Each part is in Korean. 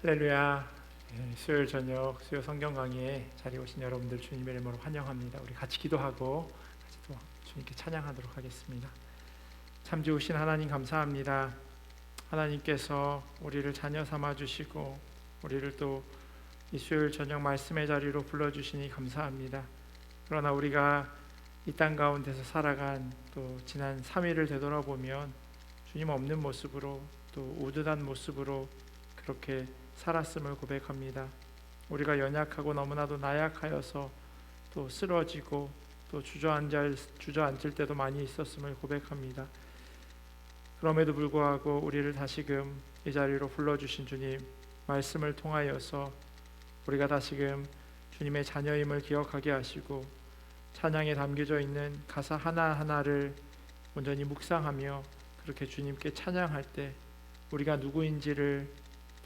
할렐루야. 수요일 저녁 수요 성경 강의에 자리에 오신 여러분들 주님의 이름으로 환영합니다. 우리 같이 기도하고 같이 또 주님께 찬양하도록 하겠습니다. 참 좋으신 하나님 감사합니다. 하나님께서 우리를 자녀 삼아 주시고 우리를 또 이 수요일 저녁 말씀의 자리로 불러주시니 감사합니다. 그러나 우리가 이 땅 가운데서 살아간 또 지난 3일을 되돌아보면 주님 없는 모습으로 또 우둔한 모습으로 그렇게 살았음을 고백합니다. 우리가 연약하고 너무나도 나약하여서 또 쓰러지고 또 주저앉을 때도 많이 있었음을 고백합니다. 그럼에도 불구하고 우리를 다시금 이 자리로 불러주신 주님, 말씀을 통하여서 우리가 다시금 주님의 자녀임을 기억하게 하시고 찬양에 담겨져 있는 가사 하나하나를 온전히 묵상하며 그렇게 주님께 찬양할 때 우리가 누구인지를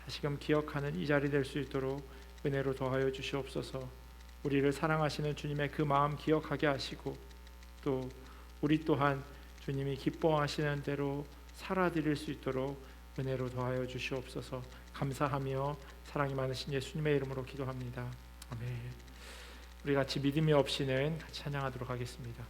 다시금 기억하는 이 자리 될 수 있도록 은혜로 더하여 주시옵소서. 우리를 사랑하시는 주님의 그 마음 기억하게 하시고 또 우리 또한 주님이 기뻐하시는 대로 살아드릴 수 있도록 은혜로 더하여 주시옵소서. 감사하며 사랑이 많으신 예수님의 이름으로 기도합니다. 아멘. 우리 같이 믿음이 없이는 같이 찬양하도록 하겠습니다.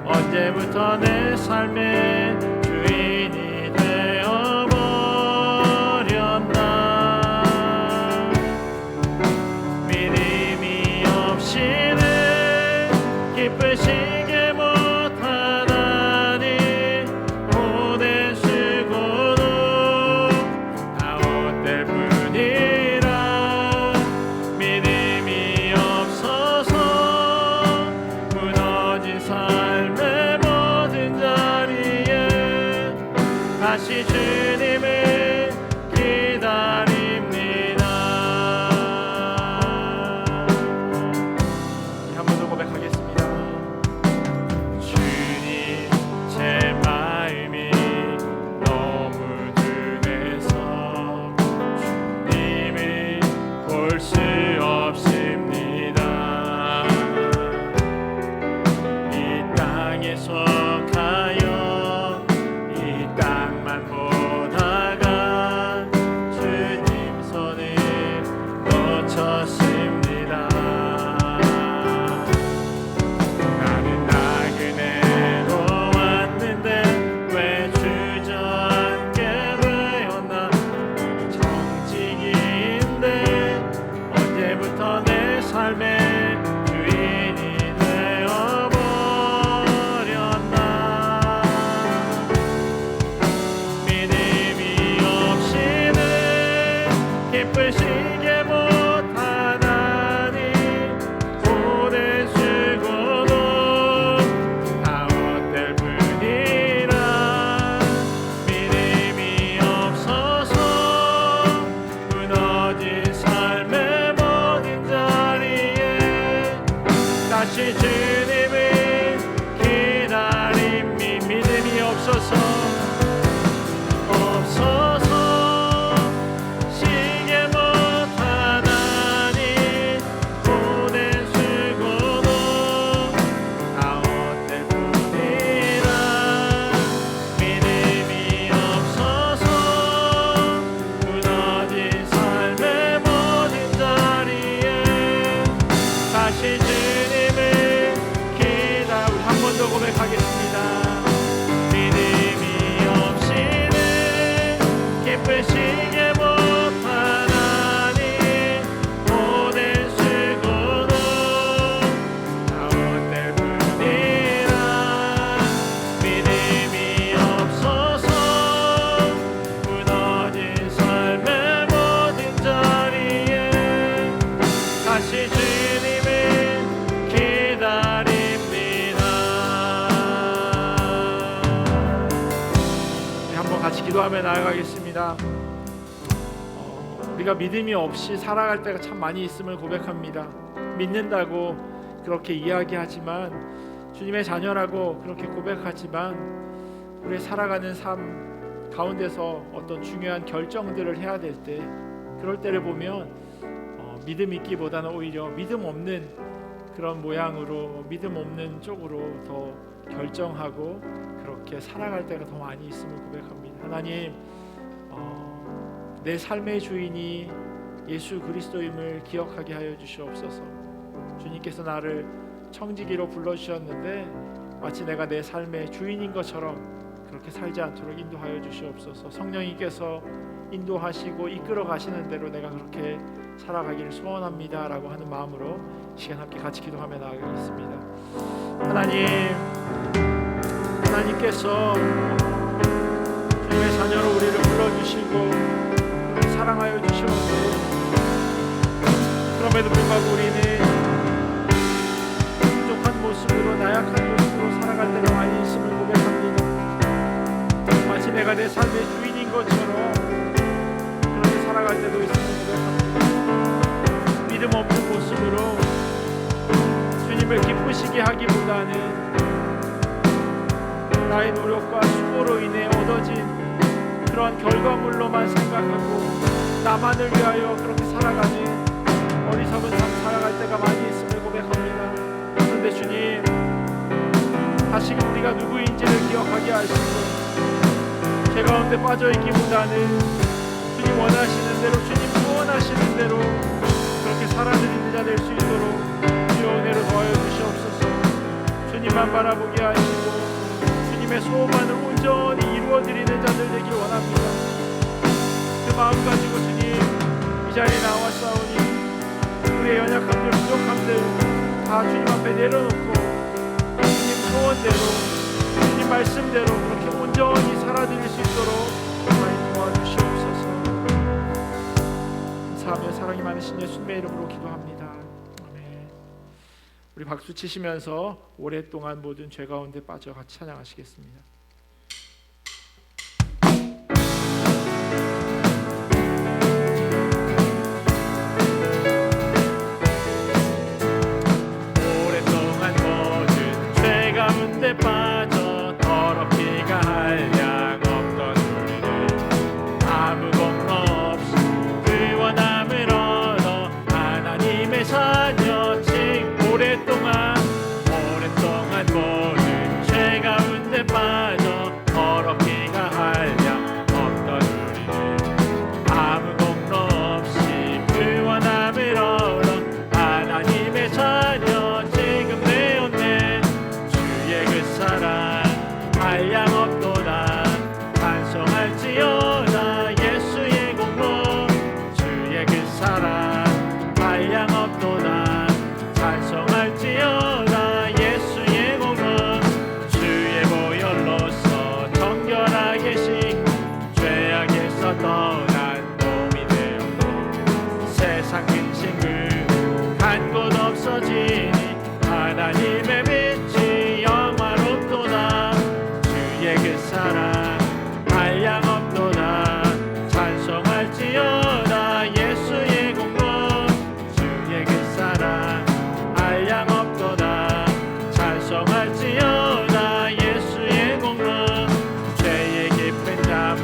언제부터 내 삶의 주인이 되어버렸나. 믿음이 없이는 기쁘시게 못하다니 고된 수고도 다 헛될 뿐이라. 믿음이 없어서 무너진 삶에 다시 주님을 기다립니다. 한 번 더 고백하겠습니다. 주님, 제 마음이 너무 둔해서 주님을 볼 수 없습니다. 이 땅에서 다시 주님을 기다림이 믿음이 없어서 쉬게 못하다니 고된 수고도 다 헛될 뿐이라. 믿음이 없어서 무너진 삶의 모든 자리에 다시 주님을 기도하며 나아가겠습니다. 우리가 믿음이 없이 살아갈 때가 참 많이 있음을 고백합니다. 믿는다고 그렇게 이야기하지만, 주님의 자녀라고 그렇게 고백하지만, 우리 살아가는 삶 가운데서 어떤 중요한 결정들을 해야 될 때, 그럴 때를 보면 믿음 있기보다는 오히려 믿음 없는 그런 모양으로, 믿음 없는 쪽으로 더 결정하고 그렇게 살아갈 때가 더 많이 있음을 고백합니다. 하나님, 내 삶의 주인이 예수 그리스도임을 기억하게 하여 주시옵소서. 주님께서 나를 청지기로 불러주셨는데 마치 내가 내 삶의 주인인 것처럼 그렇게 살지 않도록 인도하여 주시옵소서. 성령님께서 인도하시고 이끌어 가시는 대로 내가 그렇게 살아가기를 소원합니다 라고 하는 마음으로 시간 함께 같이 기도하며 나아가겠습니다. 하나님께서 주님의 자녀로 우리를 불러주시고 사랑하여 주시옵소서. 그럼에도 불구하고 우리는 부족한 모습으로, 나약한 모습으로 살아갈 때가 많이 있음을 고백합니다. 마치 내가 내 삶의 주인인 것처럼 그렇게 살아갈 때도 있음을 고백합니다. 믿음 없는 모습으로 주님을 기쁘시게 하기보다는 나의 노력과 수고로 인해 얻어진 그러한 결과물로만 생각하고 나만을 위하여 그렇게 살아가는 어리석은 삶 살아갈 때가 많이 있음을 고백합니다. 그런데 주님, 다시금 우리가 누구인지를 기억하게 하시고 죄 가운데 빠져있기보다는 주님 원하시는 대로, 주님 소원하시는 대로 그렇게 살아드리는 자 될 수 있도록 주여 은혜로 도와여 주시옵소서. 주님만 바라보게 하시고 주님의 소원만을 온전히 이루어드리는 자들 되길 원합니다. 그 마음 가지고 주님, 이 자리에 나왔사오니 우리의 연약함들, 부족함들 다 주님 앞에 내려놓고 주님 소원대로, 주님 말씀대로 그렇게 온전히 살아드릴 수 있도록 많이 도와주시옵소서. 감사하며 사랑이 많으신 예수님의 이름으로 기도합니다. 아멘. 우리 박수 치시면서 오랫동안 모든 죄 가운데 빠져 같이 찬양하시겠습니다. 오랫동안 모든 죄 가운데 빠져 더럽기가 한량 없던 우리를 아무 공로 없이 구원함을 얻어 하나님의 자녀칭. 오랫동안 모든 죄 가운데 빠져 더럽기가 한량 없던 우리를 아무 공로 없이 구원함을 얻어 하나님의 자녀 지금 되었네. 주의 그 사랑 한량없도다. 찬송할지어다 예수의 공로. 주의 그 사랑 한량없도다. 찬송할지어다 예수의 공로. 주의 보혈로서 정결하게 씻고 죄악에서 떠난 놈이 되었고 세상 근심 간 곳 없어지니 하나님의 빛이 영화롭도다. 주의 그 사랑 한량없도다. 찬송할지어다 예수의 공로. 주의 그 사랑 한량없도다. 찬송할지어다 예수의 공로. 죄의 깊은 잠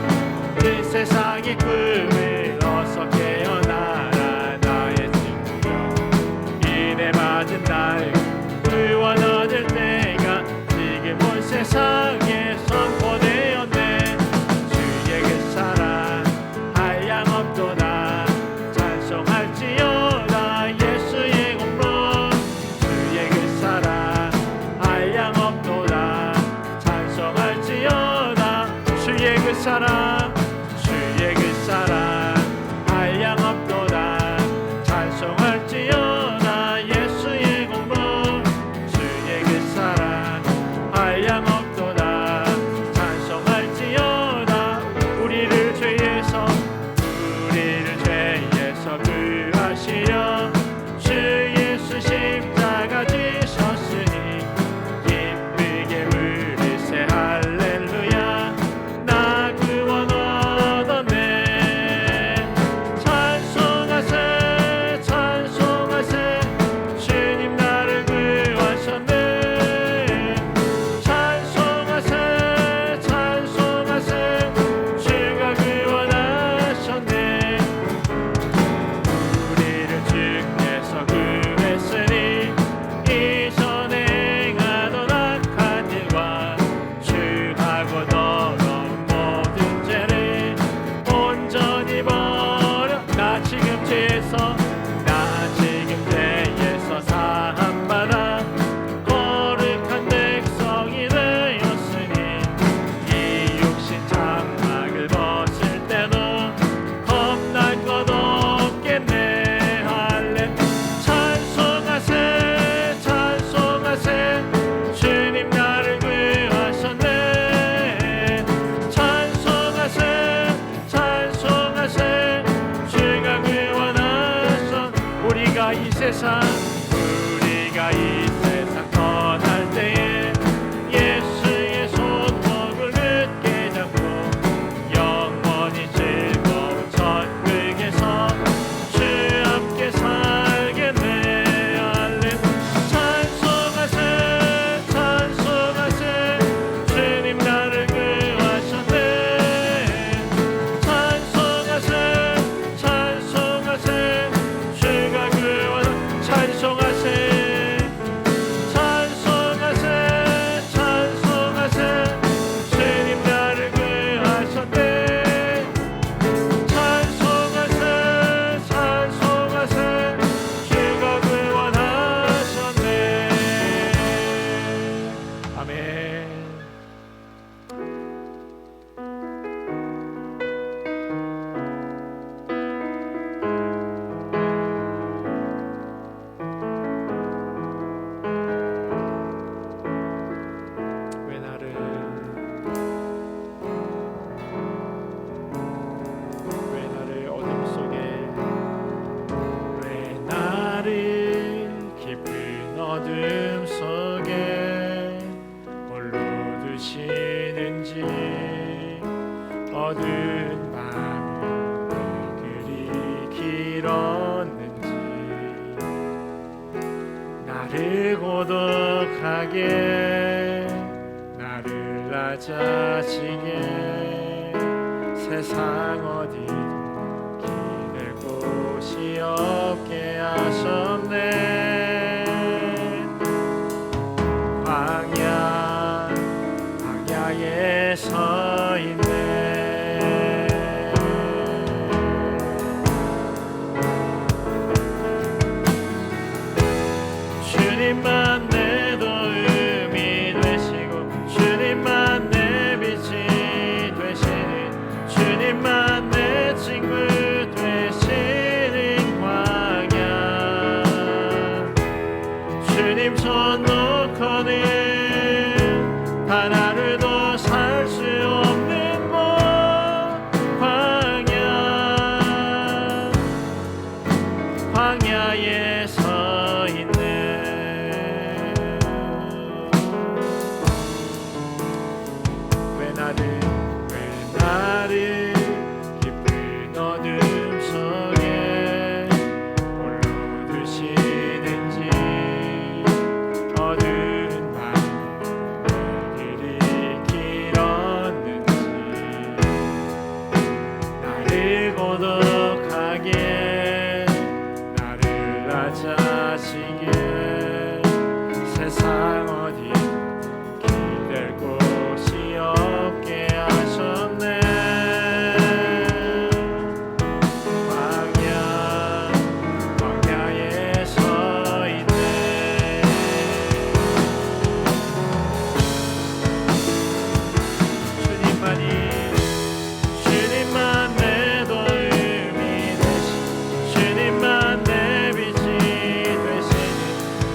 그 세상의 꿈을 어서 깨어나라 나의 친구여. 이내 맞은 날 구원 얻을 때가 지금 온 세상에 선포되었네. 주의 그 사랑 한량없도다. 찬송할지어다 예수의 공로. 주의 그 사랑 한량없도다. 찬송할지어다 주의 그 사랑. 주의 그 사랑 한량없도다. 찬송할지어다 예수의 공로. 주의 그 사랑 한량없도다. 찬송할지어다. 우리를 죄에서 구하시려 주 예수 십자가 지셨으니 기쁘게 부르세 할렐루야. 나 구원 우리가 이 세상 떠날 때에 예수의 손목을 늦게 잡고 영원히 즐거운 천국에서 주 함께 살겠네. 할렐루야. 찬송하세 찬송하세 주님 나를 구하셨네. 찬송하세 찬송하세 주가 구원 찬송하세 찬송하세 찬송하세 주님 나를 구하셨네. 찬송하세 찬송하세 주가 구원하셨네. 아멘. 왜 나를 어둠 속에 왜 나를 깊은 어둠 속에 홀로 두시는지 어두운 밤이 왜 그리 길었는지 나를 고독하게 나를 낮아지게 세상 어디도 기댈 곳이 없게 하셨네. 광야에 서 있네. 주님만 내 도움이 되시고 주님만 내 빛이 되시는 주님만 내 친구 되시는 광야. 주님 손 놓고는 단 하루도 살 수 없는 곳 광야에 서 있네. 왜 나를 깊은 어둠 속에 홀로 두시는지 어두운 밤 그리 길었는지 나를 고독하게 나를 낮아지게 세상 어디 기댈 곳이 없게 하셨네. 광야에 서 있네. 주님만 내 도움이 되시고 주님만 내 빛이 되시는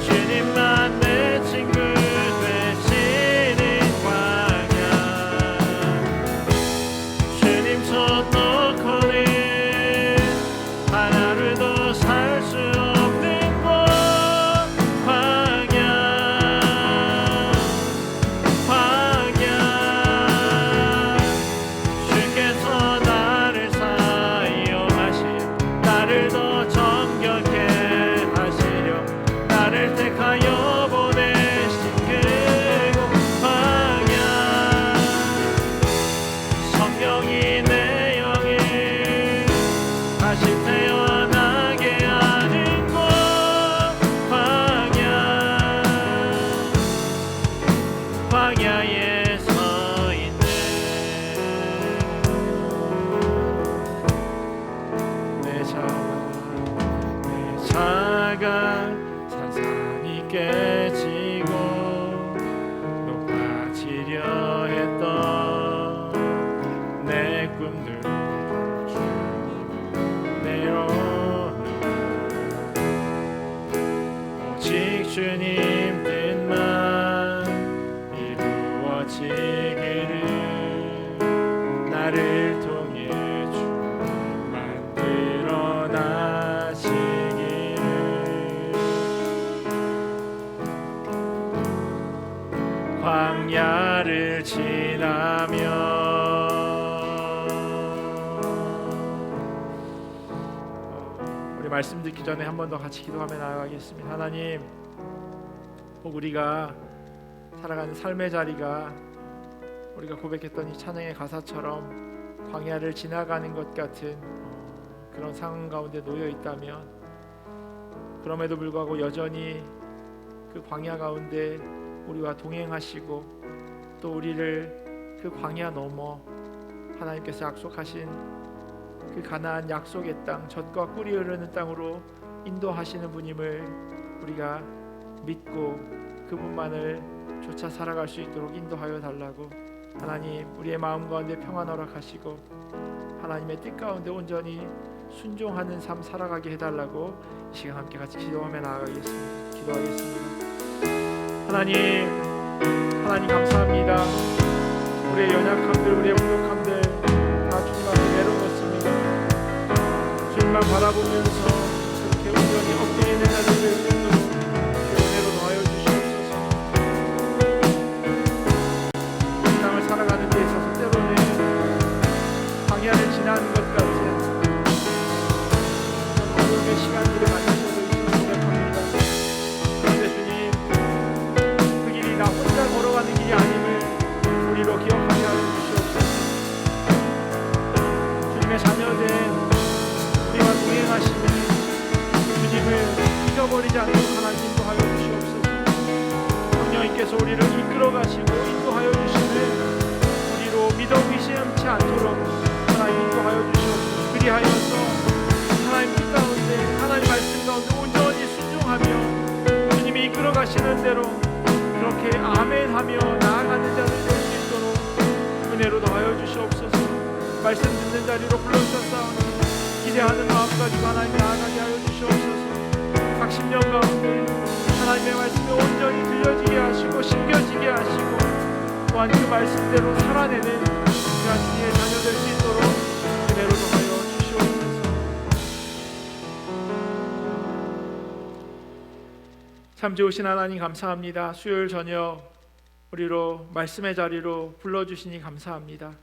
주님만 내 친구 되시는 광야. 주님 손 놓고는 단 하루도 살 수 없는 곳 광야. 주께서 나를 사용하시려 나를 더 정결케 하시려 나를 택하여 보내신 그곳 광야. 성령이 내 영을 다시 태어나게 하는 곳 광야에 서 있네. 내 자가 산산이 깨지고 높아지려 했던 내 꿈들 내려놓고 오직 주님 뜻만 이루어지기를 나를 통해 주 만들어 나시기를 우리 말씀 듣기 전에 한 번 더 같이 기도하며 나아가겠습니다. 하나님, 혹 우리가 살아가는 삶의 자리가 우리가 고백했던 이 찬양의 가사처럼 광야를 지나가는 것 같은 그런 상황 가운데 놓여 있다면, 그럼에도 불구하고 여전히 그 광야 가운데 우리와 동행하시고 또 우리를 그 광야 넘어 하나님께서 약속하신 그 가나안 약속의 땅, 젖과 꿀이 흐르는 땅으로 인도하시는 분임을 우리가 믿고 그분만을 쫓아 살아갈 수 있도록 인도하여 달라고, 하나님 우리의 마음 가운데 평안 허락하시고 하나님의 뜻 가운데 온전히 순종하는 삶 살아가게 해달라고 이 시간 함께 같이 기도하며 나아가겠습니다. 기도하겠습니다. 하나님 감사합니다. 우리의 연약함들, 우리의 부족함들 다 주님 앞에 내려놓습니다. 주님만 바라보면서 그렇게 온전히 엎드리는 자들 될 정도로 은혜로 더하여 주시옵소서. 이 땅을 살아가는 데 있어서 때로는 광야를 지나는 것 같은 어려움의 시간들을 만날 수도 있음을 고백합니다. 그런데 주님, 그 길이 나 혼자 걸어가는 길이 아님을 우리로 기억하게 하여 주시옵소서. 주님의 자녀된 우리와 동행하시는 주님을 잊어버리지 않도록 하나님 인도하여 주시옵소서. 성령님께서 우리를 이끌어가시고 인도하여 주시는 우리로 믿어 의심치 않도록 하나님 인도하여 주시옵소서. 그리하여서 하나님 뜻 가운데, 하나님 말씀 가운데 온전히 순종하며 주님이 이끌어가시는 대로 그렇게 아멘하며 나아가는 자들 될 수 있도록 은혜로 더하여 주시옵소서. 말씀 듣는 자리로 불러주셨사오니 기대하는 마음 가지고 하나님 나아가게 하여 주시옵소서. 각 10년 가운데 하나님의 말씀이 온전히 들려지게 하시고 심겨지게 하시고 또한 그 말씀대로 살아내는 귀한 주님의 자녀 될 수 있도록 은혜로 더하여 주시옵소서. 참 좋으신 하나님 감사합니다. 수요일 저녁 우리로 말씀의 자리로 불러주시니 감사합니다.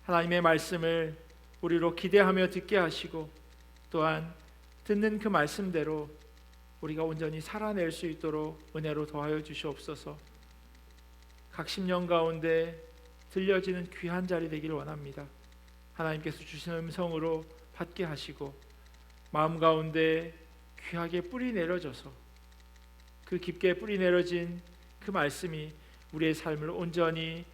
하나님의 말씀을 우리로 기대하며 듣게 하시고 또한 듣는 그 말씀대로 우리가 온전히 살아낼 수 있도록 은혜로 더하여 주시옵소서. 각 10년 가운데 들려지는 귀한 자리 되기를 원합니다. 하나님께서 주시는 음성으로 받게 하시고 마음 가운데 귀하게 뿌리 내려져서 그 깊게 뿌리 내려진 그 말씀이 우리의 삶을 온전히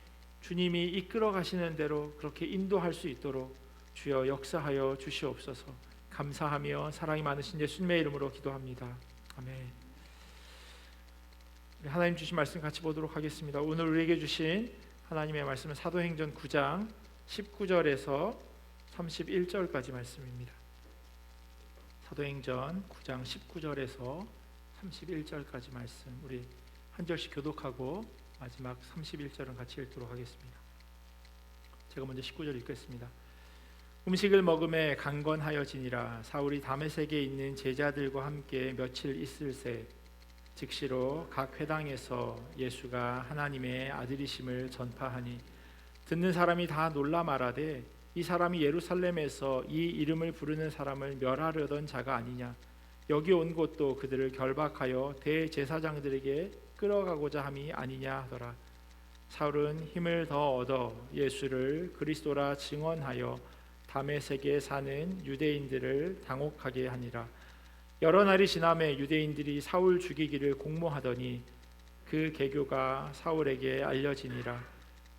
주님이 이끌어 가시는 대로 그렇게 인도할 수 있도록 주여 역사하여 주시옵소서. 감사하며 사랑이 많으신 예수님의 이름으로 기도합니다. 아멘. 하나님 주신 말씀 같이 보도록 하겠습니다. 오늘 우리에게 주신 하나님의 말씀은 사도행전 9장 19절에서 31절까지 말씀입니다. 사도행전 9장 19절에서 31절까지 말씀, 우리 한 절씩 교독하고 마지막 31절은 같이 읽도록 하겠습니다. 제가 먼저 19절 읽겠습니다. 음식을 먹음에 강건하여지니라. 사울이 다메섹에 있는 제자들과 함께 며칠 있을새 즉시로 각 회당에서 예수가 하나님의 아들이심을 전파하니 듣는 사람이 다 놀라 말하되 이 사람이 예루살렘에서 이 이름을 부르는 사람을 멸하려던 자가 아니냐. 여기 온 곳도 그들을 결박하여 대제사장들에게 끌어가고자 함이 아니냐 하더라. 사울은 힘을 더 얻어 예수를 그리스도라 증언하여 다메섹에 사는 유대인들을 당혹하게 하니라. 여러 날이 지남에 유대인들이 사울 죽이기를 공모하더니 그 계교가 사울에게 알려지니라.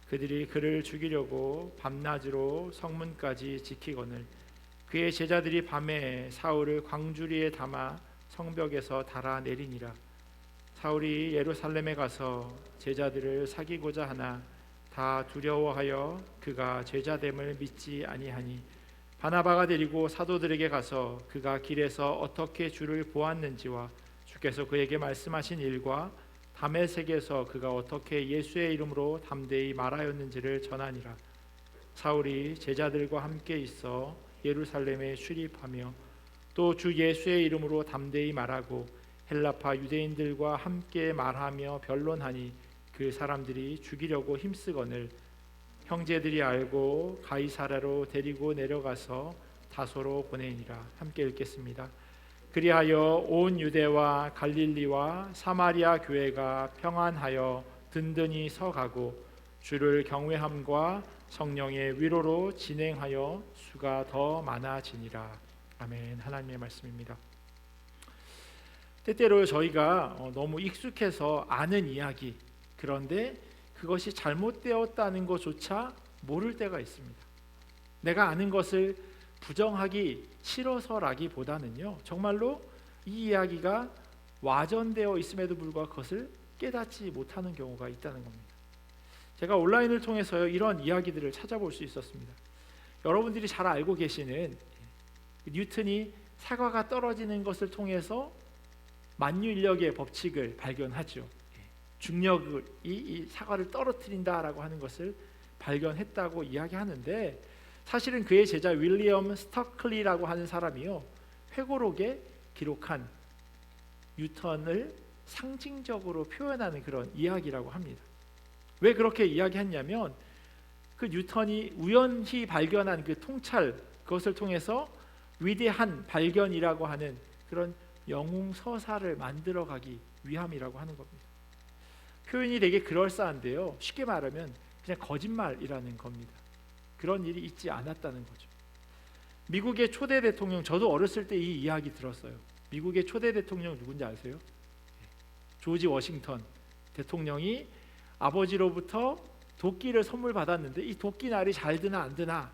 그들이 그를 죽이려고 밤낮으로 성문까지 지키거늘 그의 제자들이 밤에 사울을 광주리에 담아 성벽에서 달아내리니라. 사울이 예루살렘에 가서 제자들을 사귀고자 하나 다 두려워하여 그가 제자됨을 믿지 아니하니 바나바가 데리고 사도들에게 가서 그가 길에서 어떻게 주를 보았는지와 주께서 그에게 말씀하신 일과 다메섹에서 그가 어떻게 예수의 이름으로 담대히 말하였는지를 전하니라. 사울이 제자들과 함께 있어 예루살렘에 출입하며 또 주 예수의 이름으로 담대히 말하고 헬라파 유대인들과 함께 말하며 변론하니 그 사람들이 죽이려고 힘쓰거늘 형제들이 알고 가이사랴로 데리고 내려가서 다소로 보내니라. 함께 읽겠습니다. 그리하여 온 유대와 갈릴리와 사마리아 교회가 평안하여 든든히 서가고 주를 경외함과 성령의 위로로 진행하여 수가 더 많아지니라. 아멘. 하나님의 말씀입니다. 때때로 저희가 너무 익숙해서 아는 이야기, 그런데 그것이 잘못되었다는 것조차 모를 때가 있습니다. 내가 아는 것을 부정하기 싫어서라기보다는요, 정말로 이 이야기가 와전되어 있음에도 불구하고 그것을 깨닫지 못하는 경우가 있다는 겁니다. 제가 온라인을 통해서 이런 이야기들을 찾아볼 수 있었습니다. 여러분들이 잘 알고 계시는 뉴턴이 사과가 떨어지는 것을 통해서 만유인력의 법칙을 발견하죠. 중력이 이 사과를 떨어뜨린다라고 하는 것을 발견했다고 이야기하는데, 사실은 그의 제자 윌리엄 스터클리라고 하는 사람이요, 회고록에 기록한 뉴턴을 상징적으로 표현하는 그런 이야기라고 합니다. 왜 그렇게 이야기했냐면, 그 뉴턴이 우연히 발견한 그 통찰, 그것을 통해서 위대한 발견이라고 하는 그런 영웅서사를 만들어가기 위함이라고 하는 겁니다. 표현이 되게 그럴싸한데요, 쉽게 말하면 그냥 거짓말이라는 겁니다. 그런 일이 있지 않았다는 거죠. 미국의 초대 대통령, 저도 어렸을 때 이 이야기 들었어요. 미국의 초대 대통령 누군지 아세요? 조지 워싱턴 대통령이 아버지로부터 도끼를 선물 받았는데, 이 도끼 날이 잘 드나 안 드나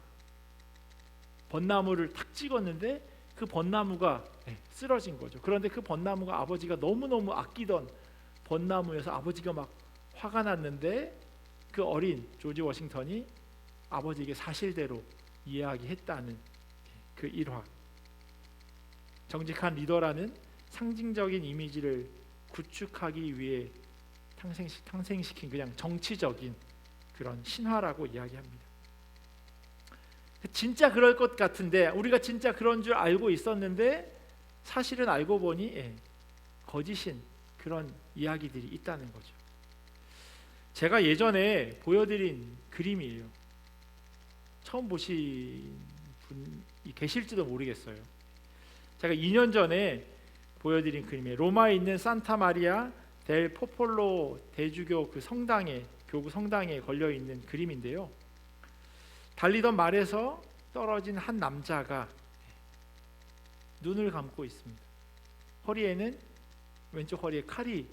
벚나무를 탁 찍었는데 그 벚나무가 쓰러진 거죠. 그런데 그 벚나무가 아버지가 너무너무 아끼던 벚나무여서 아버지가 막 화가 났는데, 그 어린 조지 워싱턴이 아버지에게 사실대로 이야기했다는 그 일화. 정직한 리더라는 상징적인 이미지를 구축하기 위해 탄생시킨 그냥 정치적인 그런 신화라고 이야기합니다. 진짜 그럴 것 같은데, 우리가 진짜 그런 줄 알고 있었는데 사실은 알고 보니 거짓인 그런 이야기들이 있다는 거죠. 제가 예전에 보여드린 그림이에요. 처음 보신 분이 계실지도 모르겠어요. 제가 2년 전에 보여드린 그림이에요. 로마에 있는 산타 마리아 델 포폴로 대주교 그 성당에, 교구 성당에 걸려 있는 그림인데요. 달리던 말에서 떨어진 한 남자가 눈을 감고 있습니다. 허리에는, 왼쪽 허리에 칼이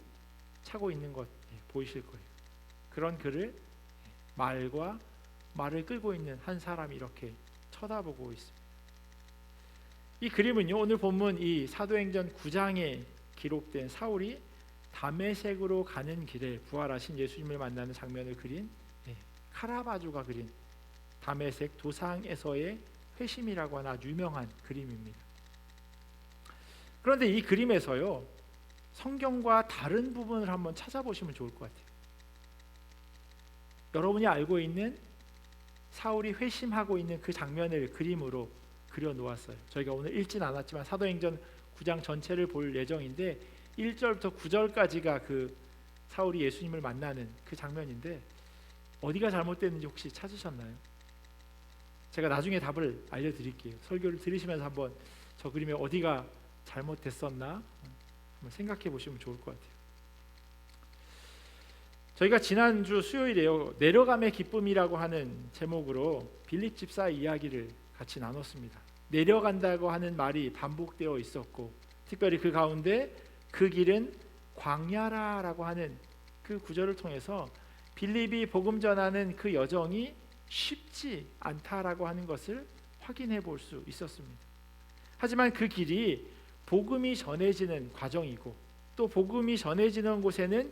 차고 있는 것 보이실 거예요. 그런 그를 말을 끌고 있는 한 사람이 이렇게 쳐다보고 있습니다. 이 그림은요, 오늘 본문 이 사도행전 9장에 기록된 사울이 다메섹으로 가는 길에 부활하신 예수님을 만나는 장면을 그린 카라바조가 그린 다메섹 도상에서의 회심이라고 하는 아주 유명한 그림입니다. 그런데 이 그림에서요, 성경과 다른 부분을 한번 찾아보시면 좋을 것 같아요. 여러분이 알고 있는 사울이 회심하고 있는 그 장면을 그림으로 그려 놓았어요. 저희가 오늘 읽진 않았지만 사도행전 9장 전체를 볼 예정인데 1절부터 9절까지가 그 사울이 예수님을 만나는 그 장면인데, 어디가 잘못됐는지 혹시 찾으셨나요? 제가 나중에 답을 알려드릴게요. 설교를 들으시면서 한번 저 그림에 어디가 잘못됐었나 한번 생각해 보시면 좋을 것 같아요. 저희가 지난주 수요일에요, 내려감의 기쁨이라고 하는 제목으로 빌립 집사의 이야기를 같이 나눴습니다. 내려간다고 하는 말이 반복되어 있었고, 특별히 그 가운데 그 길은 광야라라고 하는 그 구절을 통해서 빌립이 복음 전하는 그 여정이 쉽지 않다라고 하는 것을 확인해 볼 수 있었습니다. 하지만 그 길이 복음이 전해지는 과정이고, 또 복음이 전해지는 곳에는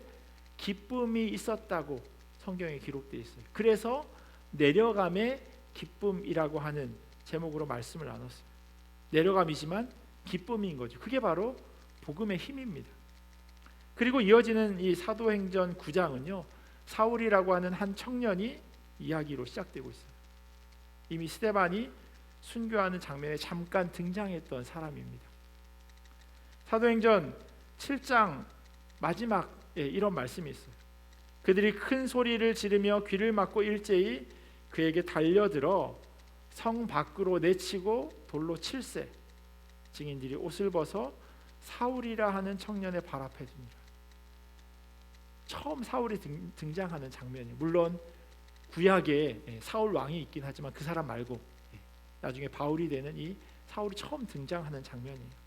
기쁨이 있었다고 성경에 기록되어 있어요. 그래서 내려감의 기쁨이라고 하는 제목으로 말씀을 나눴어요. 내려감이지만 기쁨인 거죠. 그게 바로 복음의 힘입니다. 그리고 이어지는 이 사도행전 9장은요, 사울이라고 하는 한 청년이 이야기로 시작되고 있어요. 이미 스데반이 순교하는 장면에 잠깐 등장했던 사람입니다. 사도행전 7장 마지막에 이런 말씀이 있어요. 그들이 큰 소리를 지르며 귀를 막고 일제히 그에게 달려들어 성 밖으로 내치고 돌로 칠세. 증인들이 옷을 벗어 사울이라 하는 청년의 발 앞에 둡니다. 처음 사울이 등장하는 장면이, 물론 구약에 사울 왕이 있긴 하지만 그 사람 말고 나중에 바울이 되는 이 사울이 처음 등장하는 장면이에요.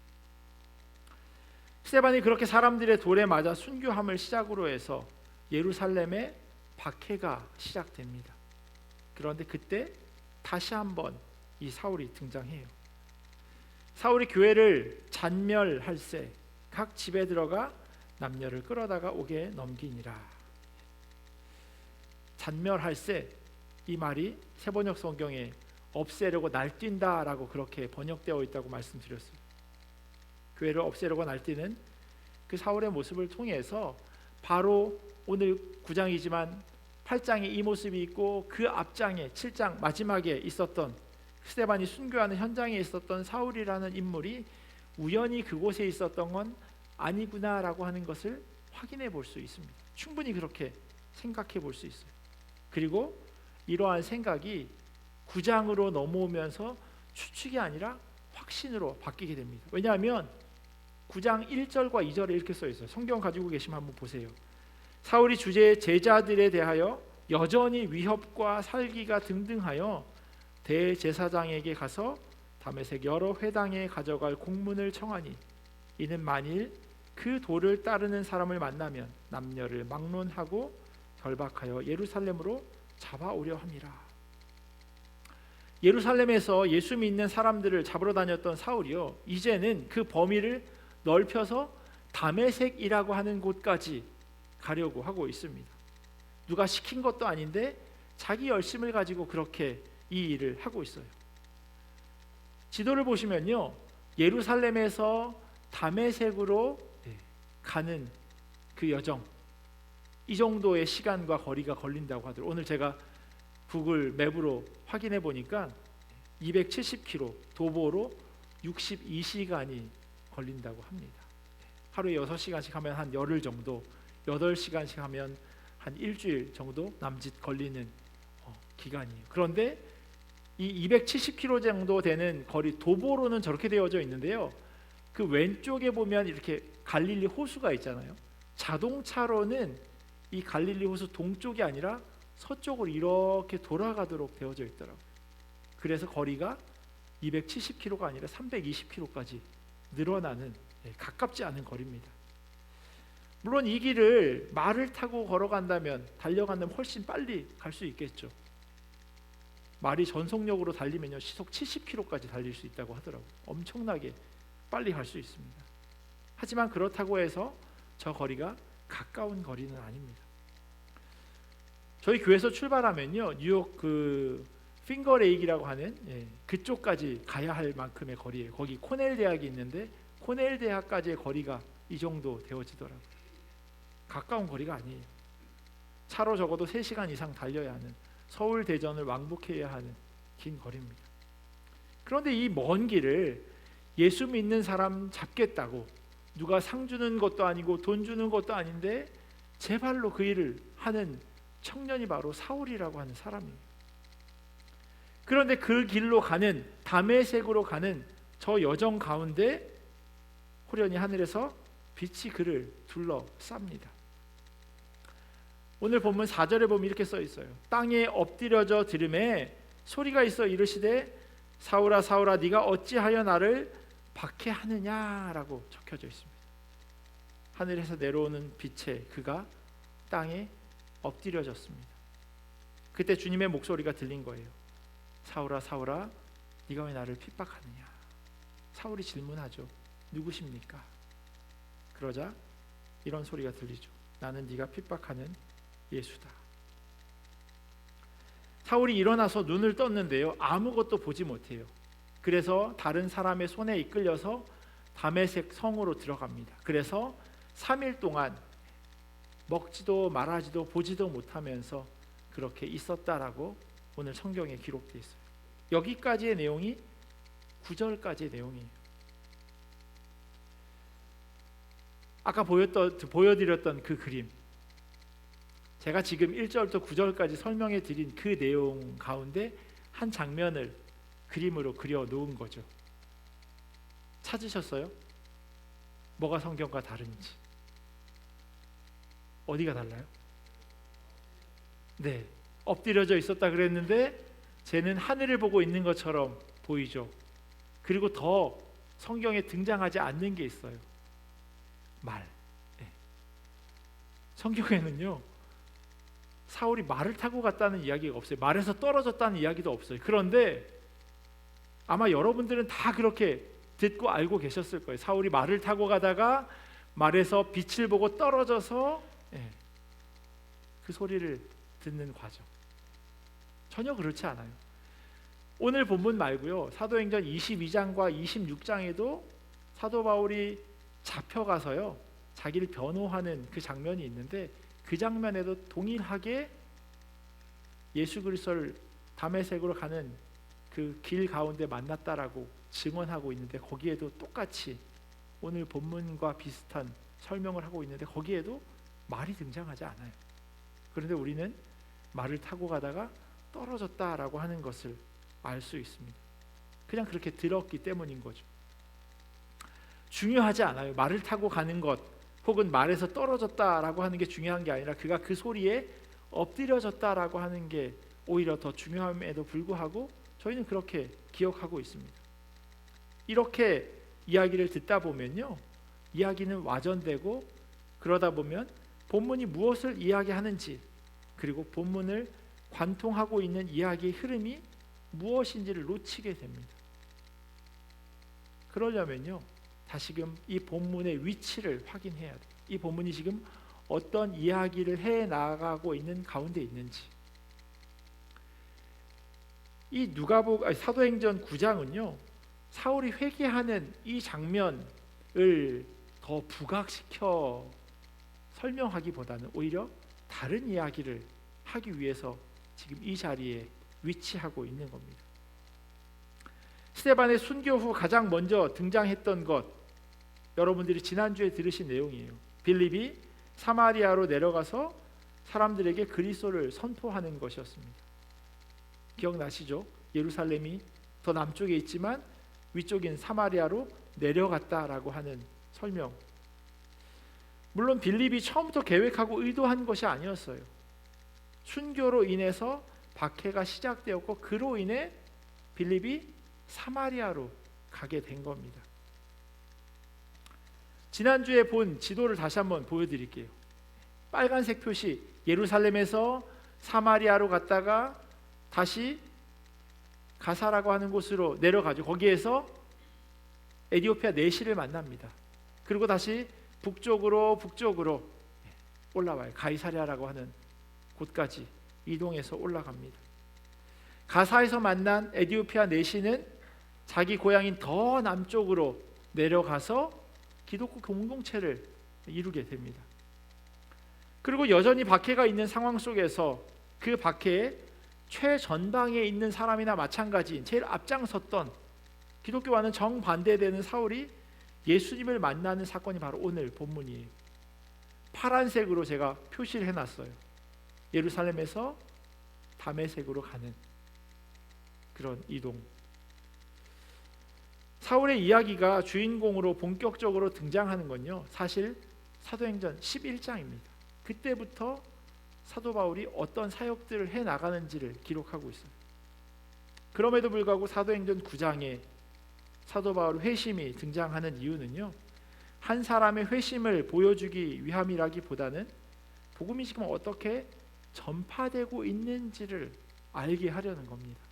스데반이 그렇게 사람들의 돌에 맞아 순교함을 시작으로 해서 예루살렘의 박해가 시작됩니다. 그런데 그때 다시 한번 이 사울이 등장해요. 사울이 교회를 잔멸할세 각 집에 들어가 남녀를 끌어다가 옥에 넘기니라. 잔멸할세, 이 말이 세번역 성경에 없애려고 날뛴다라고 그렇게 번역되어 있다고 말씀드렸어요. 교회를 없애려고 날뛰는 그 사울의 모습을 통해서 바로 오늘 9장이지만 8장에 이 모습이 있고 그 앞장에 7장 마지막에 있었던 스데반이 순교하는 현장에 있었던 사울이라는 인물이 우연히 그곳에 있었던 건 아니구나라고 하는 것을 확인해 볼 수 있습니다. 충분히 그렇게 생각해 볼 수 있어요. 그리고 이러한 생각이 9장으로 넘어오면서 추측이 아니라 확신으로 바뀌게 됩니다. 왜냐하면 9장 1절과 2절에 이렇게 써 있어요. 성경 가지고 계시면 한번 보세요. 사울이 주제의 제자들에 대하여 여전히 위협과 살기가 등등하여 대제사장에게 가서 다메섹 여러 회당에 가져갈 공문을 청하니 이는 만일 그 도를 따르는 사람을 만나면 남녀를 막론하고 결박하여 예루살렘으로 잡아오려 함이라. 예루살렘에서 예수 믿는 사람들을 잡으러 다녔던 사울이요, 이제는 그 범위를 넓혀서 다메섹이라고 하는 곳까지 가려고 하고 있습니다. 누가 시킨 것도 아닌데 자기 열심을 가지고 그렇게 이 일을 하고 있어요. 지도를 보시면요, 예루살렘에서 다메섹으로 가는 그 여정, 이 정도의 시간과 거리가 걸린다고 하더라고요. 오늘 제가 구글 맵으로 확인해 보니까 270km, 도보로 62시간이 걸린다고 합니다. 하루에 6시간씩 하면 한 열흘 정도, 8시간씩 하면 한 일주일 정도 남짓 걸리는 기간이에요. 그런데 이 270km 정도 되는 거리, 도보로는 저렇게 되어져 있는데요, 그 왼쪽에 보면 이렇게 갈릴리 호수가 있잖아요. 자동차로는 이 갈릴리 호수 동쪽이 아니라 서쪽으로 이렇게 돌아가도록 되어져 있더라고요. 그래서 거리가 270km가 아니라 320km까지 늘어나는 가깝지 않은 거리입니다. 물론 이 길을 말을 타고 걸어간다면, 달려간다면 훨씬 빨리 갈 수 있겠죠. 말이 전속력으로 달리면요, 시속 70km까지 달릴 수 있다고 하더라고요. 엄청나게 빨리 갈 수 있습니다. 하지만 그렇다고 해서 저 거리가 가까운 거리는 아닙니다. 저희 교회에서 출발하면요, 뉴욕 그 핑거레이크라고 하는 그쪽까지 가야 할 만큼의 거리예요. 거기 코넬 대학이 있는데 코넬 대학까지의 거리가 이 정도 되어지더라고요. 가까운 거리가 아니에요. 차로 적어도 3시간 이상 달려야 하는, 서울 대전을 왕복해야 하는 긴 거리입니다. 그런데 이 먼 길을 예수 믿는 사람 잡겠다고, 누가 상 주는 것도 아니고 돈 주는 것도 아닌데 제 발로 그 일을 하는 청년이 바로 사울이라고 하는 사람이에요. 그런데 그 길로 가는, 다메섹으로 가는 저 여정 가운데 호련히 하늘에서 빛이 그를 둘러쌉니다. 오늘 본문 4절에 보면 이렇게 써 있어요. 땅에 엎드려져 들음에 소리가 있어 이르시되 사울아 사울아 네가 어찌하여 나를 박해하느냐라고 적혀져 있습니다. 하늘에서 내려오는 빛에 그가 땅에 엎드려졌습니다. 그때 주님의 목소리가 들린 거예요. 사울아 사울아 네가 왜 나를 핍박하느냐. 사울이 질문하죠. 누구십니까? 그러자 이런 소리가 들리죠. 나는 네가 핍박하는 예수다. 사울이 일어나서 눈을 떴는데요, 아무것도 보지 못해요. 그래서 다른 사람의 손에 이끌려서 다메섹 성으로 들어갑니다. 그래서 3일 동안 먹지도 말하지도 보지도 못하면서 그렇게 있었다라고 오늘 성경에 기록되어 있어요. 여기까지의 내용이 9절까지의 내용이에요. 아까 보여드렸던 그 그림, 제가 지금 1절부터 9절까지 설명해 드린 그 내용 가운데 한 장면을 그림으로 그려 놓은 거죠. 찾으셨어요? 뭐가 성경과 다른지. 어디가 달라요? 네, 엎드려져 있었다 그랬는데 쟤는 하늘을 보고 있는 것처럼 보이죠. 그리고 더 성경에 등장하지 않는 게 있어요. 말. 네. 성경에는요, 사울이 말을 타고 갔다는 이야기가 없어요. 말에서 떨어졌다는 이야기도 없어요. 그런데 아마 여러분들은 다 그렇게 듣고 알고 계셨을 거예요. 사울이 말을 타고 가다가 말에서 빛을 보고 떨어져서 그 소리를 듣는 과정. 전혀 그렇지 않아요. 오늘 본문 말고요, 사도행전 22장과 26장에도 사도 바울이 잡혀가서요 자기를 변호하는 그 장면이 있는데, 그 장면에도 동일하게 예수 그리스도를 다메섹으로 가는 그 길 가운데 만났다라고 증언하고 있는데, 거기에도 똑같이 오늘 본문과 비슷한 설명을 하고 있는데 거기에도 말이 등장하지 않아요. 그런데 우리는 말을 타고 가다가 떨어졌다라고 하는 것을 알 수 있습니다. 그냥 그렇게 들었기 때문인 거죠. 중요하지 않아요. 말을 타고 가는 것 혹은 말에서 떨어졌다라고 하는 게 중요한 게 아니라 그가 그 소리에 엎드려졌다라고 하는 게 오히려 더 중요함에도 불구하고 저희는 그렇게 기억하고 있습니다. 이렇게 이야기를 듣다 보면요, 이야기는 와전되고, 그러다 보면 본문이 무엇을 이야기하는지, 그리고 본문을 관통하고 있는 이야기의 흐름이 무엇인지를 놓치게 됩니다. 그러려면요, 다시금 이 본문의 위치를 확인해야 돼요. 이 본문이 지금 어떤 이야기를 해 나가고 있는 가운데 있는지. 이 사도행전 9장은요, 사울이 회개하는 이 장면을 더 부각시켜 설명하기보다는 오히려 다른 이야기를 하기 위해서 지금 이 자리에 위치하고 있는 겁니다. 스데반의 순교 후 가장 먼저 등장했던 것, 여러분들이 지난주에 들으신 내용이에요. 빌립이 사마리아로 내려가서 사람들에게 그리스도를 선포하는 것이었습니다. 기억나시죠? 예루살렘이 더 남쪽에 있지만 위쪽인 사마리아로 내려갔다라고 하는 설명. 물론 빌립이 처음부터 계획하고 의도한 것이 아니었어요. 순교로 인해서 박해가 시작되었고, 그로 인해 빌립이 사마리아로 가게 된 겁니다. 지난주에 본 지도를 다시 한번 보여드릴게요. 빨간색 표시, 예루살렘에서 사마리아로 갔다가 다시 가사라고 하는 곳으로 내려가죠. 거기에서 에디오피아 내시를 만납니다. 그리고 다시 북쪽으로 올라와요. 가이사랴라고 하는 곳까지 이동해서 올라갑니다. 가사에서 만난 에디오피아 내시는 자기 고향인 더 남쪽으로 내려가서 기독교 공동체를 이루게 됩니다. 그리고 여전히 박해가 있는 상황 속에서 그 박해에 최전방에 있는 사람이나 마찬가지인 제일 앞장섰던, 기독교와는 정반대되는 사울이 예수님을 만나는 사건이 바로 오늘 본문이에요. 파란색으로 제가 표시를 해놨어요. 예루살렘에서 다메섹으로 가는 그런 이동. 사울의 이야기가 주인공으로 본격적으로 등장하는 건요, 사실 사도행전 11장입니다. 그때부터 사도 바울이 어떤 사역들을 해 나가는지를 기록하고 있어요. 그럼에도 불구하고 사도행전 9장에 사도 바울의 회심이 등장하는 이유는요, 한 사람의 회심을 보여주기 위함이라기보다는 복음이 지금 어떻게 전파되고 있는지를 알게 하려는 겁니다.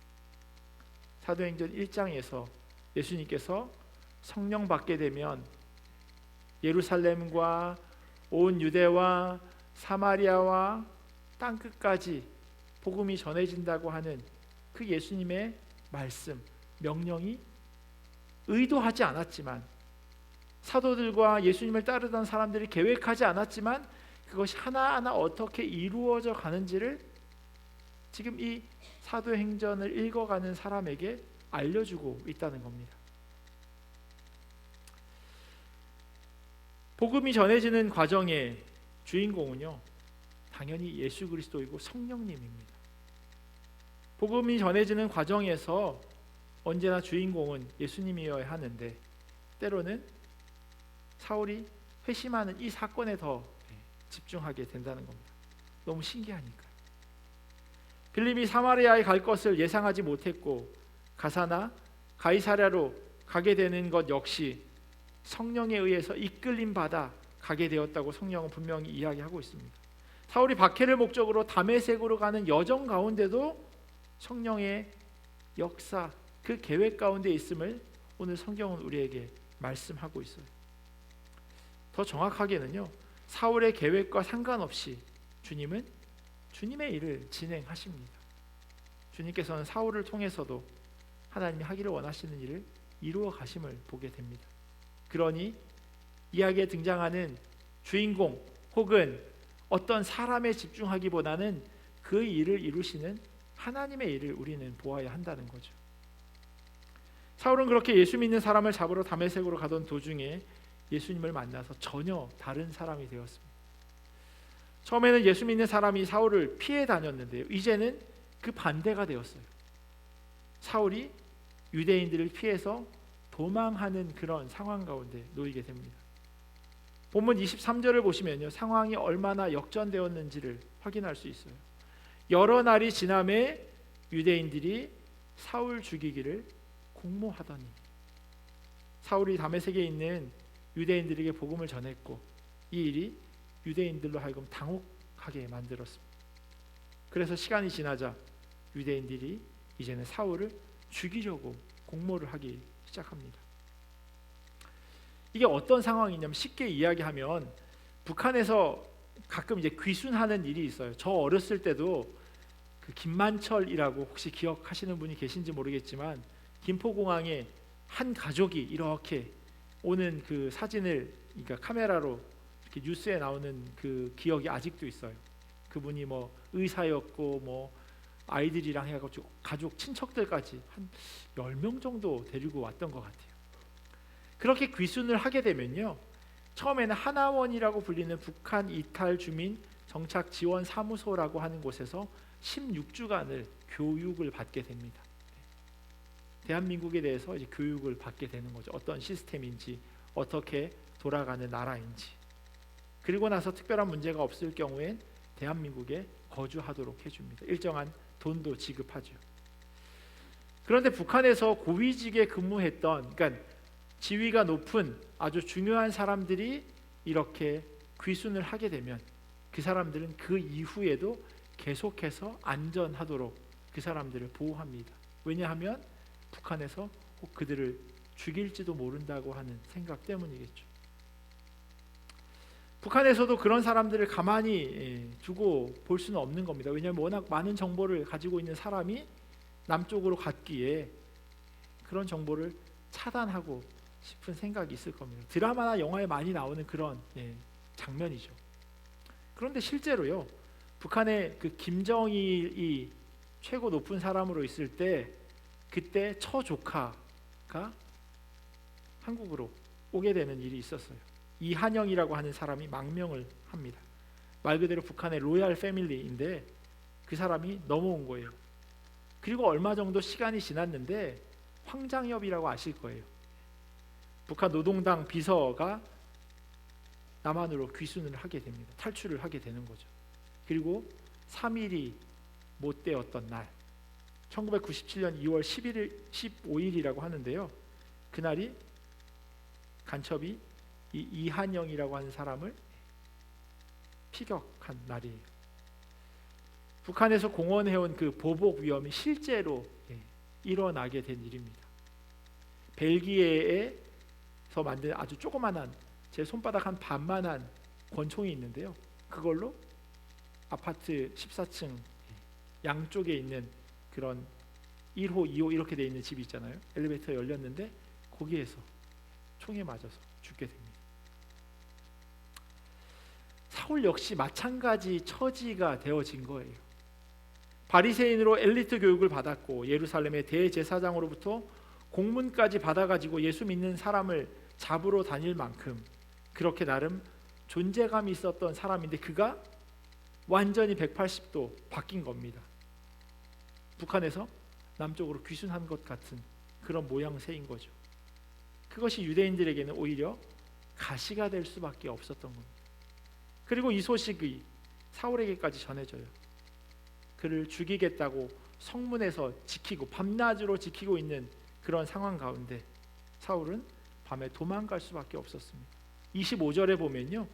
사도행전 1장에서 예수님께서 성령 받게 되면 예루살렘과 온 유대와 사마리아와 땅끝까지 복음이 전해진다고 하는 그 예수님의 말씀, 명령이 의도하지 않았지만, 사도들과 예수님을 따르던 사람들이 계획하지 않았지만 그것이 하나하나 어떻게 이루어져 가는지를 지금 이 사도행전을 읽어가는 사람에게 알려주고 있다는 겁니다. 복음이 전해지는 과정의 주인공은요, 당연히 예수 그리스도이고 성령님입니다. 복음이 전해지는 과정에서 언제나 주인공은 예수님이어야 하는데 때로는 사울이 회심하는 이 사건에 더 집중하게 된다는 겁니다. 너무 신기하니까요. 빌립이 사마리아에 갈 것을 예상하지 못했고 가사나 가이사랴로 가게 되는 것 역시 성령에 의해서 이끌림 받아 가게 되었다고 성령은 분명히 이야기하고 있습니다. 사울이 박해를 목적으로 다메섹으로 가는 여정 가운데도 성령의 역사, 그 계획 가운데 있음을 오늘 성경은 우리에게 말씀하고 있어요. 더 정확하게는요, 사울의 계획과 상관없이 주님은 주님의 일을 진행하십니다. 주님께서는 사울을 통해서도 하나님이 하기를 원하시는 일을 이루어 가심을 보게 됩니다. 그러니 이야기에 등장하는 주인공 혹은 어떤 사람에 집중하기보다는 그 일을 이루시는 하나님의 일을 우리는 보아야 한다는 거죠. 사울은 그렇게 예수 믿는 사람을 잡으러 다메섹으로 가던 도중에 예수님을 만나서 전혀 다른 사람이 되었습니다. 처음에는 예수 믿는 사람이 사울을 피해 다녔는데요, 이제는 그 반대가 되었어요. 사울이 유대인들을 피해서 도망하는 그런 상황 가운데 놓이게 됩니다. 본문 23절을 보시면요, 상황이 얼마나 역전되었는지를 확인할 수 있어요. 여러 날이 지남에 유대인들이 사울 죽이기를 공모하더니, 사울이 다메섹에 있는 유대인들에게 복음을 전했고 이 일이 유대인들로 하여금 당혹하게 만들었습니다. 그래서 시간이 지나자 유대인들이 이제는 사울을 죽이려고 공모를 하기 시작합니다. 이게 어떤 상황이냐면, 쉽게 이야기하면 북한에서 가끔 이제 귀순하는 일이 있어요. 저 어렸을 때도 그 김만철이라고 혹시 기억하시는 분이 계신지 모르겠지만, 김포공항에 한 가족이 이렇게 오는 그 사진을, 그러니까 카메라로 이렇게 뉴스에 나오는 그 기억이 아직도 있어요. 그분이 뭐 의사였고 뭐 아이들이랑 해가지고 가족 친척들까지 한 10명 정도 데리고 왔던 것 같아요. 그렇게 귀순을 하게 되면요, 처음에는 하나원이라고 불리는 북한 이탈 주민 정착 지원 사무소라고 하는 곳에서 16주간을 교육을 받게 됩니다. 대한민국에 대해서 이제 교육을 받게 되는 거죠. 어떤 시스템인지, 어떻게 돌아가는 나라인지. 그리고 나서 특별한 문제가 없을 경우엔 대한민국에 거주하도록 해줍니다. 일정한 돈도 지급하죠. 그런데 북한에서 고위직에 근무했던, 그러니까 지위가 높은 아주 중요한 사람들이 이렇게 귀순을 하게 되면 그 사람들은 그 이후에도 계속해서 안전하도록 그 사람들을 보호합니다. 왜냐하면 북한에서 혹 그들을 죽일지도 모른다고 하는 생각 때문이겠죠. 북한에서도 그런 사람들을 가만히 두고 볼 수는 없는 겁니다. 왜냐하면 워낙 많은 정보를 가지고 있는 사람이 남쪽으로 갔기에 그런 정보를 차단하고 싶은 생각이 있을 겁니다. 드라마나 영화에 많이 나오는 그런 장면이죠. 그런데 실제로요, 북한의 그 김정일이 최고 높은 사람으로 있을 때, 그때 처조카가 한국으로 오게 되는 일이 있었어요. 이한영이라고 하는 사람이 망명을 합니다. 말 그대로 북한의 로얄 패밀리인데 그 사람이 넘어온 거예요. 그리고 얼마 정도 시간이 지났는데 황장엽이라고 아실 거예요. 북한 노동당 비서가 남한으로 귀순을 하게 됩니다. 탈출을 하게 되는 거죠. 그리고 3일이 못 되었던 날, 1997년 2월 15일이라고 하는데요, 그날이 간첩이 이 이한영이라고 하는 사람을 피격한 날이에요. 북한에서 공언해온 그 보복 위험이 실제로 일어나게 된 일입니다. 벨기에에서 만든 아주 조그만한, 제 손바닥 한 반만한 권총이 있는데요, 그걸로 아파트 14층 양쪽에 있는 그런 1호, 2호 이렇게 돼 있는 집이 있잖아요. 엘리베이터 열렸는데 거기에서 총에 맞아서 죽게 됩니다. 사울 역시 마찬가지 처지가 되어진 거예요. 바리새인으로 엘리트 교육을 받았고 예루살렘의 대제사장으로부터 공문까지 받아가지고 예수 믿는 사람을 잡으러 다닐 만큼 그렇게 나름 존재감이 있었던 사람인데, 그가 완전히 180도 바뀐 겁니다. 북한에서 남쪽으로 귀순한 것 같은 그런 모양새인 거죠. 그것이 유대인들에게는 오히려 가시가 될 수밖에 없었던 겁니다. 그리고 이 소식이 사울에게까지 전해져요. 그를 죽이겠다고 성문에서 지키고 밤낮으로 지키고 있는 그런 상황 가운데 사울은 밤에 도망갈 수밖에 없었습니다. 25절에 보면요,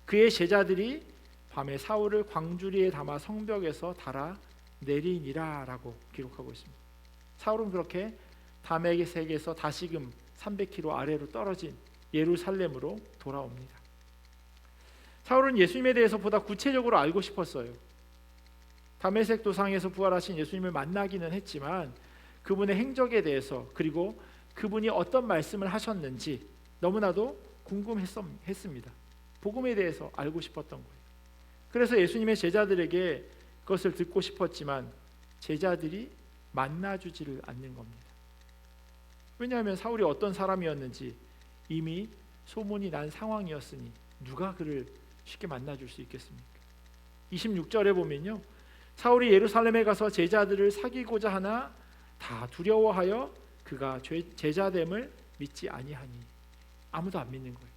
그의 제자들이 밤에 사울을 광주리에 담아 성벽에서 달아 내리니라 라고 기록하고 있습니다. 사울은 그렇게 다메섹에서 다시금 300km 아래로 떨어진 예루살렘으로 돌아옵니다. 사울은 예수님에 대해서 보다 구체적으로 알고 싶었어요. 다메섹 도상에서 부활하신 예수님을 만나기는 했지만 그분의 행적에 대해서, 그리고 그분이 어떤 말씀을 하셨는지 너무나도 궁금했습니다. 복음에 대해서 알고 싶었던 거예요. 그래서 예수님의 제자들에게 그것을 듣고 싶었지만 제자들이 만나주지를 않는 겁니다. 왜냐하면 사울이 어떤 사람이었는지 이미 소문이 난 상황이었으니 누가 그를 쉽게 만나줄 수 있겠습니까? 26절에 보면요, 사울이 예루살렘에 가서 제자들을 사귀고자 하나 다 두려워하여 그가 제자됨을 믿지 아니하니. 아무도 안 믿는 거예요.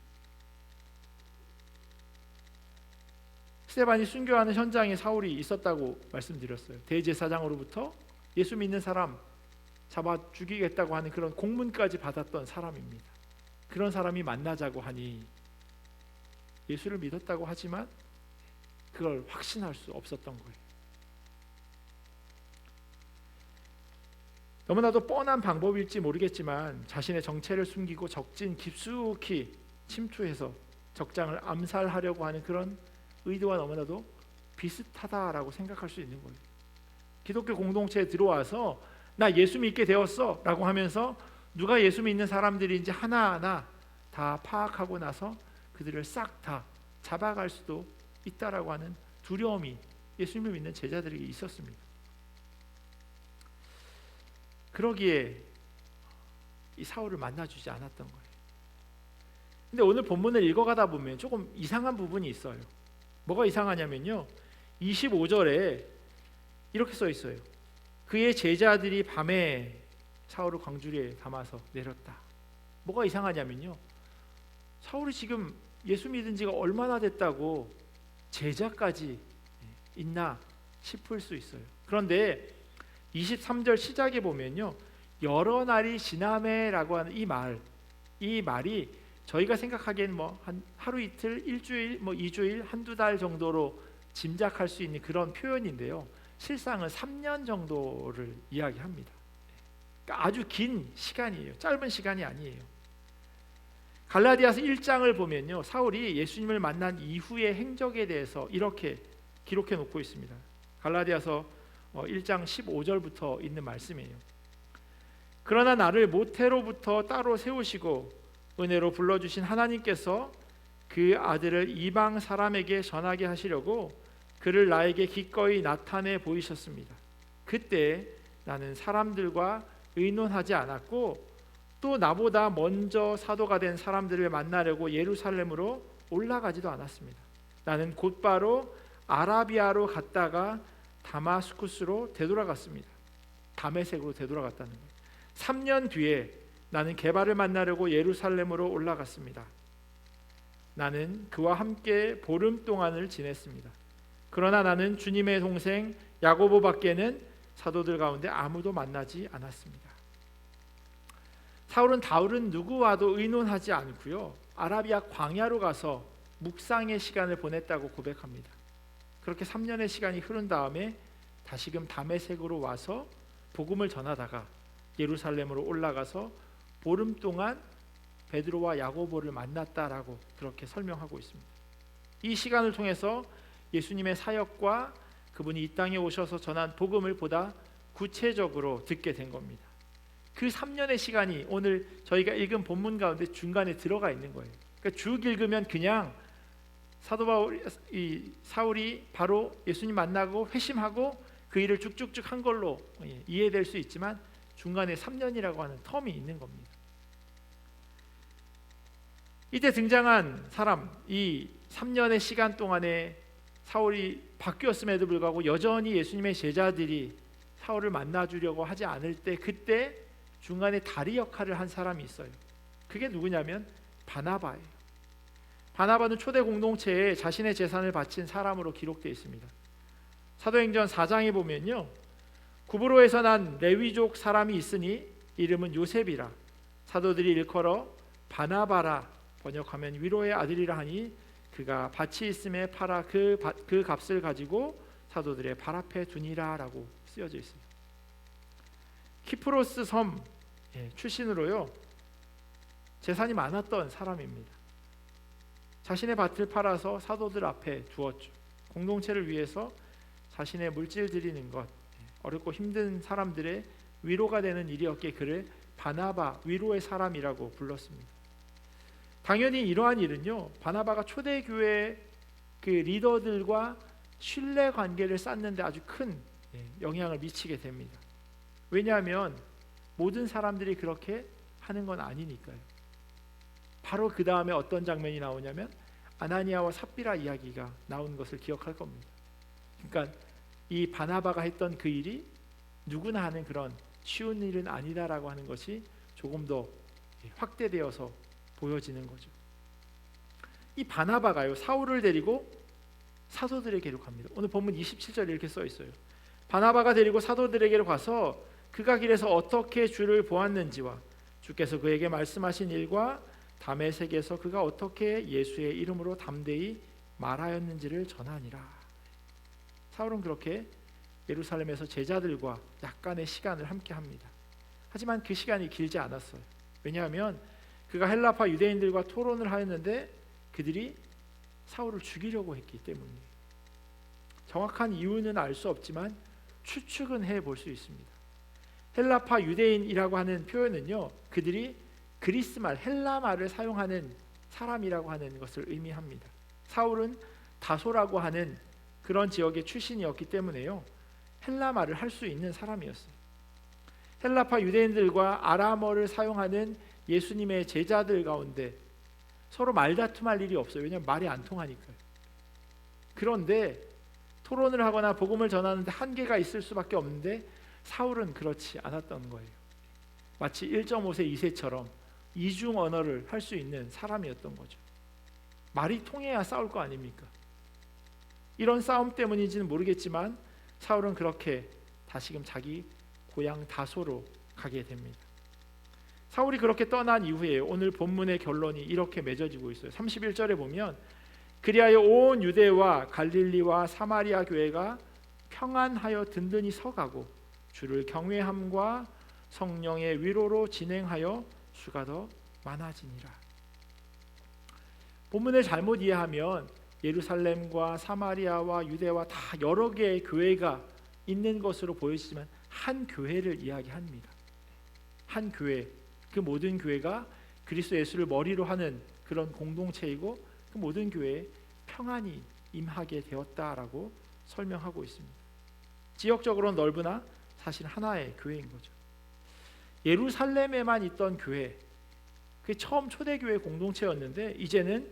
스데반이 순교하는 현장에 사울이 있었다고 말씀드렸어요. 대제사장으로부터 예수 믿는 사람 잡아 죽이겠다고 하는 그런 공문까지 받았던 사람입니다. 그런 사람이 만나자고 하니 예수를 믿었다고 하지만 그걸 확신할 수 없었던 거예요. 너무나도 뻔한 방법일지 모르겠지만 자신의 정체를 숨기고 적진 깊숙이 침투해서 적장을 암살하려고 하는 그런 의도와 너무나도 비슷하다라고 생각할 수 있는 거예요. 기독교 공동체에 들어와서 나 예수 믿게 되었어 라고 하면서 누가 예수 믿는 사람들인지 하나하나 다 파악하고 나서 그들을 싹 다 잡아갈 수도 있다라고 하는 두려움이 예수님을 믿는 제자들에게 있었습니다. 그러기에 이 사울을 만나주지 않았던 거예요. 근데 오늘 본문을 읽어가다 보면 조금 이상한 부분이 있어요. 뭐가 이상하냐면요, 25절에 이렇게 써 있어요. 그의 제자들이 밤에 사울을 광주리에 담아서 내렸다. 뭐가 이상하냐면요, 사울이 지금 예수 믿은 지가 얼마나 됐다고 제자까지 있나 싶을 수 있어요. 그런데 23절 시작에 보면요, 여러 날이 지나매라고 하는 이 말이 저희가 생각하기엔 뭐 한 하루 이틀, 일주일, 뭐 2주일, 한두 달 정도로 짐작할 수 있는 그런 표현인데요, 실상은 3년 정도를 이야기합니다. 그러니까 아주 긴 시간이에요. 짧은 시간이 아니에요. 갈라디아서 1장을 보면요, 사울이 예수님을 만난 이후의 행적에 대해서 이렇게 기록해 놓고 있습니다. 갈라디아서 1장 15절부터 있는 말씀이에요. 그러나 나를 모태로부터 따로 세우시고 은혜로 불러주신 하나님께서 그 아들을 이방 사람에게 전하게 하시려고 그를 나에게 기꺼이 나타내 보이셨습니다. 그때 나는 사람들과 의논하지 않았고 또 나보다 먼저 사도가 된 사람들을 만나려고 예루살렘으로 올라가지도 않았습니다. 나는 곧바로 아라비아로 갔다가 다마스쿠스로 되돌아갔습니다. 다메섹으로 되돌아갔다는 거예요. 3년 뒤에 나는 게바를 만나려고 예루살렘으로 올라갔습니다. 나는 그와 함께 보름 동안을 지냈습니다. 그러나 나는 주님의 동생 야고보밖에는 사도들 가운데 아무도 만나지 않았습니다. 사울은 누구와도 의논하지 않고요, 아라비아 광야로 가서 묵상의 시간을 보냈다고 고백합니다. 그렇게 3년의 시간이 흐른 다음에 다시금 다메섹으로 와서 복음을 전하다가 예루살렘으로 올라가서 보름 동안 베드로와 야고보를 만났다라고 그렇게 설명하고 있습니다. 이 시간을 통해서 예수님의 사역과 그분이 이 땅에 오셔서 전한 복음을 보다 구체적으로 듣게 된 겁니다. 그 3년의 시간이 오늘 저희가 읽은 본문 가운데 중간에 들어가 있는 거예요. 그러니까 쭉 읽으면 그냥 사도 사울이 바로 예수님 만나고 회심하고 그 일을 쭉쭉쭉 한 걸로 이해될 수 있지만 중간에 3년이라고 하는 텀이 있는 겁니다. 이때 등장한 사람, 이 3년의 시간 동안에 사울이 바뀌었음에도 불구하고 여전히 예수님의 제자들이 사울을 만나주려고 하지 않을 때, 그때 중간에 다리 역할을 한 사람이 있어요. 그게 누구냐면 바나바예요. 바나바는 초대 공동체에 자신의 재산을 바친 사람으로 기록되어 있습니다. 사도행전 4장에 보면요, 구브로에서 난 레위족 사람이 있으니 이름은 요셉이라 사도들이 일컬어 바나바라 번역하면 위로의 아들이라 하니 그가 밭이 있음에 팔아 그 값을 가지고 사도들의 발 앞에 두니라 라고 쓰여져 있어요. 키프로스 섬 출신으로요, 재산이 많았던 사람입니다. 자신의 밭을 팔아서 사도들 앞에 두었죠. 공동체를 위해서 자신의 물질 드리는 것, 어렵고 힘든 사람들의 위로가 되는 일이었기에 그를 바나바, 위로의 사람이라고 불렀습니다. 당연히 이러한 일은요, 바나바가 초대교회 그 리더들과 신뢰 관계를 쌓는 데 아주 큰 영향을 미치게 됩니다. 왜냐하면 모든 사람들이 그렇게 하는 건 아니니까요. 바로 그 다음에 어떤 장면이 나오냐면 아나니아와 삽비라 이야기가 나온 것을 기억할 겁니다. 그러니까 이 바나바가 했던 그 일이 누구나 하는 그런 쉬운 일은 아니다라고 하는 것이 조금 더 확대되어서 보여지는 거죠. 이 바나바가요, 사울을 데리고 사도들에게로 갑니다. 오늘 본문 27절에 이렇게 써 있어요. 바나바가 데리고 사도들에게로 가서 그가 길에서 어떻게 주를 보았는지와 주께서 그에게 말씀하신 일과 다메섹에서 그가 어떻게 예수의 이름으로 담대히 말하였는지를 전하니라. 사울은 그렇게 예루살렘에서 제자들과 약간의 시간을 함께 합니다. 하지만 그 시간이 길지 않았어요. 왜냐하면 그가 헬라파 유대인들과 토론을 하였는데 그들이 사울을 죽이려고 했기 때문이에요. 정확한 이유는 알 수 없지만 추측은 해볼 수 있습니다. 헬라파 유대인이라고 하는 표현은요, 그들이 그리스 말, 헬라 말을 사용하는 사람이라고 하는 것을 의미합니다. 사울은 다소라고 하는 그런 지역의 출신이었기 때문에요, 헬라 말을 할 수 있는 사람이었어요. 헬라파 유대인들과 아람어를 사용하는 예수님의 제자들 가운데 서로 말다툼할 일이 없어요. 왜냐하면 말이 안 통하니까요. 그런데 토론을 하거나 복음을 전하는데 한계가 있을 수밖에 없는데 사울은 그렇지 않았던 거예요. 마치 1.5세 2세처럼 이중 언어를 할 수 있는 사람이었던 거죠. 말이 통해야 싸울 거 아닙니까? 이런 싸움 때문인지는 모르겠지만 사울은 그렇게 다시금 자기 고향 다소로 가게 됩니다. 사울이 그렇게 떠난 이후에 오늘 본문의 결론이 이렇게 맺어지고 있어요. 31절에 보면 그리하여 온 유대와 갈릴리와 사마리아 교회가 평안하여 든든히 서가고 주를 경외함과 성령의 위로로 진행하여 수가 더 많아지니라. 본문을 잘못 이해하면 예루살렘과 사마리아와 유대와 다 여러 개의 교회가 있는 것으로 보여지지만 한 교회를 이야기합니다. 한 교회, 그 모든 교회가 그리스도 예수를 머리로 하는 그런 공동체이고 그 모든 교회에 평안이 임하게 되었다라고 설명하고 있습니다. 지역적으로는 넓으나 사실 하나의 교회인 거죠. 예루살렘에만 있던 교회, 그게 처음 초대교회 공동체였는데 이제는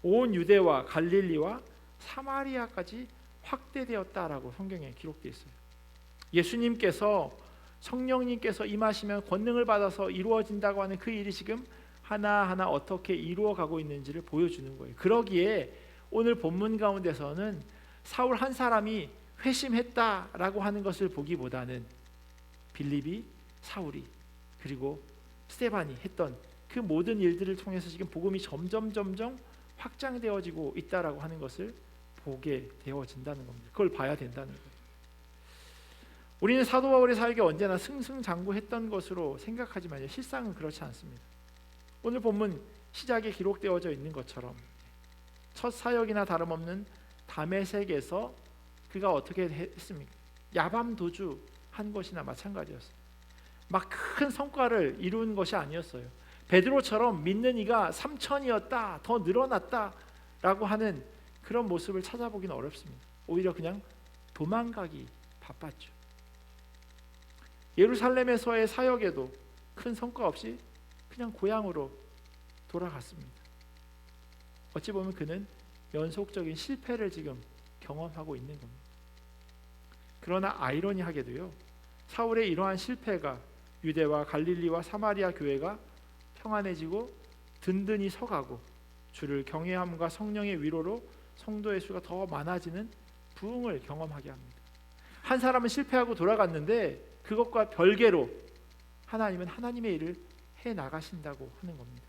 온 유대와 갈릴리와 사마리아까지 확대되었다라고 성경에 기록되어 있어요. 예수님께서 성령님께서 임하시면 권능을 받아서 이루어진다고 하는 그 일이 지금 하나하나 어떻게 이루어가고 있는지를 보여주는 거예요. 그러기에 오늘 본문 가운데서는 사울 한 사람이 회심했다라고 하는 것을 보기보다는 빌립이, 사울이, 그리고 스데반이 했던 그 모든 일들을 통해서 지금 복음이 점점 확장되어지고 있다라고 하는 것을 보게 되어진다는 겁니다. 그걸 봐야 된다는 거예요. 우리는 사도 바울의 사역이 언제나 승승장구했던 것으로 생각하지만 실상은 그렇지 않습니다. 오늘 본문 시작에 기록되어져 있는 것처럼 첫 사역이나 다름없는 다메섹에서 그가 어떻게 했습니까? 야밤도주 한 것이나 마찬가지였어요. 막 큰 성과를 이룬 것이 아니었어요. 베드로처럼 믿는 이가 3,000이었다, 더 늘어났다라고 하는 그런 모습을 찾아보기는 어렵습니다. 오히려 그냥 도망가기 바빴죠. 예루살렘에서의 사역에도 큰 성과 없이 그냥 고향으로 돌아갔습니다. 어찌 보면 그는 연속적인 실패를 지금 경험하고 있는 겁니다. 그러나 아이러니하게도요, 사울의 이러한 실패가 유대와 갈릴리와 사마리아 교회가 평안해지고 든든히 서가고 주를 경외함과 성령의 위로로 성도의 수가 더 많아지는 부흥을 경험하게 합니다. 한 사람은 실패하고 돌아갔는데 그것과 별개로 하나님은 하나님의 일을 해 나가신다고 하는 겁니다.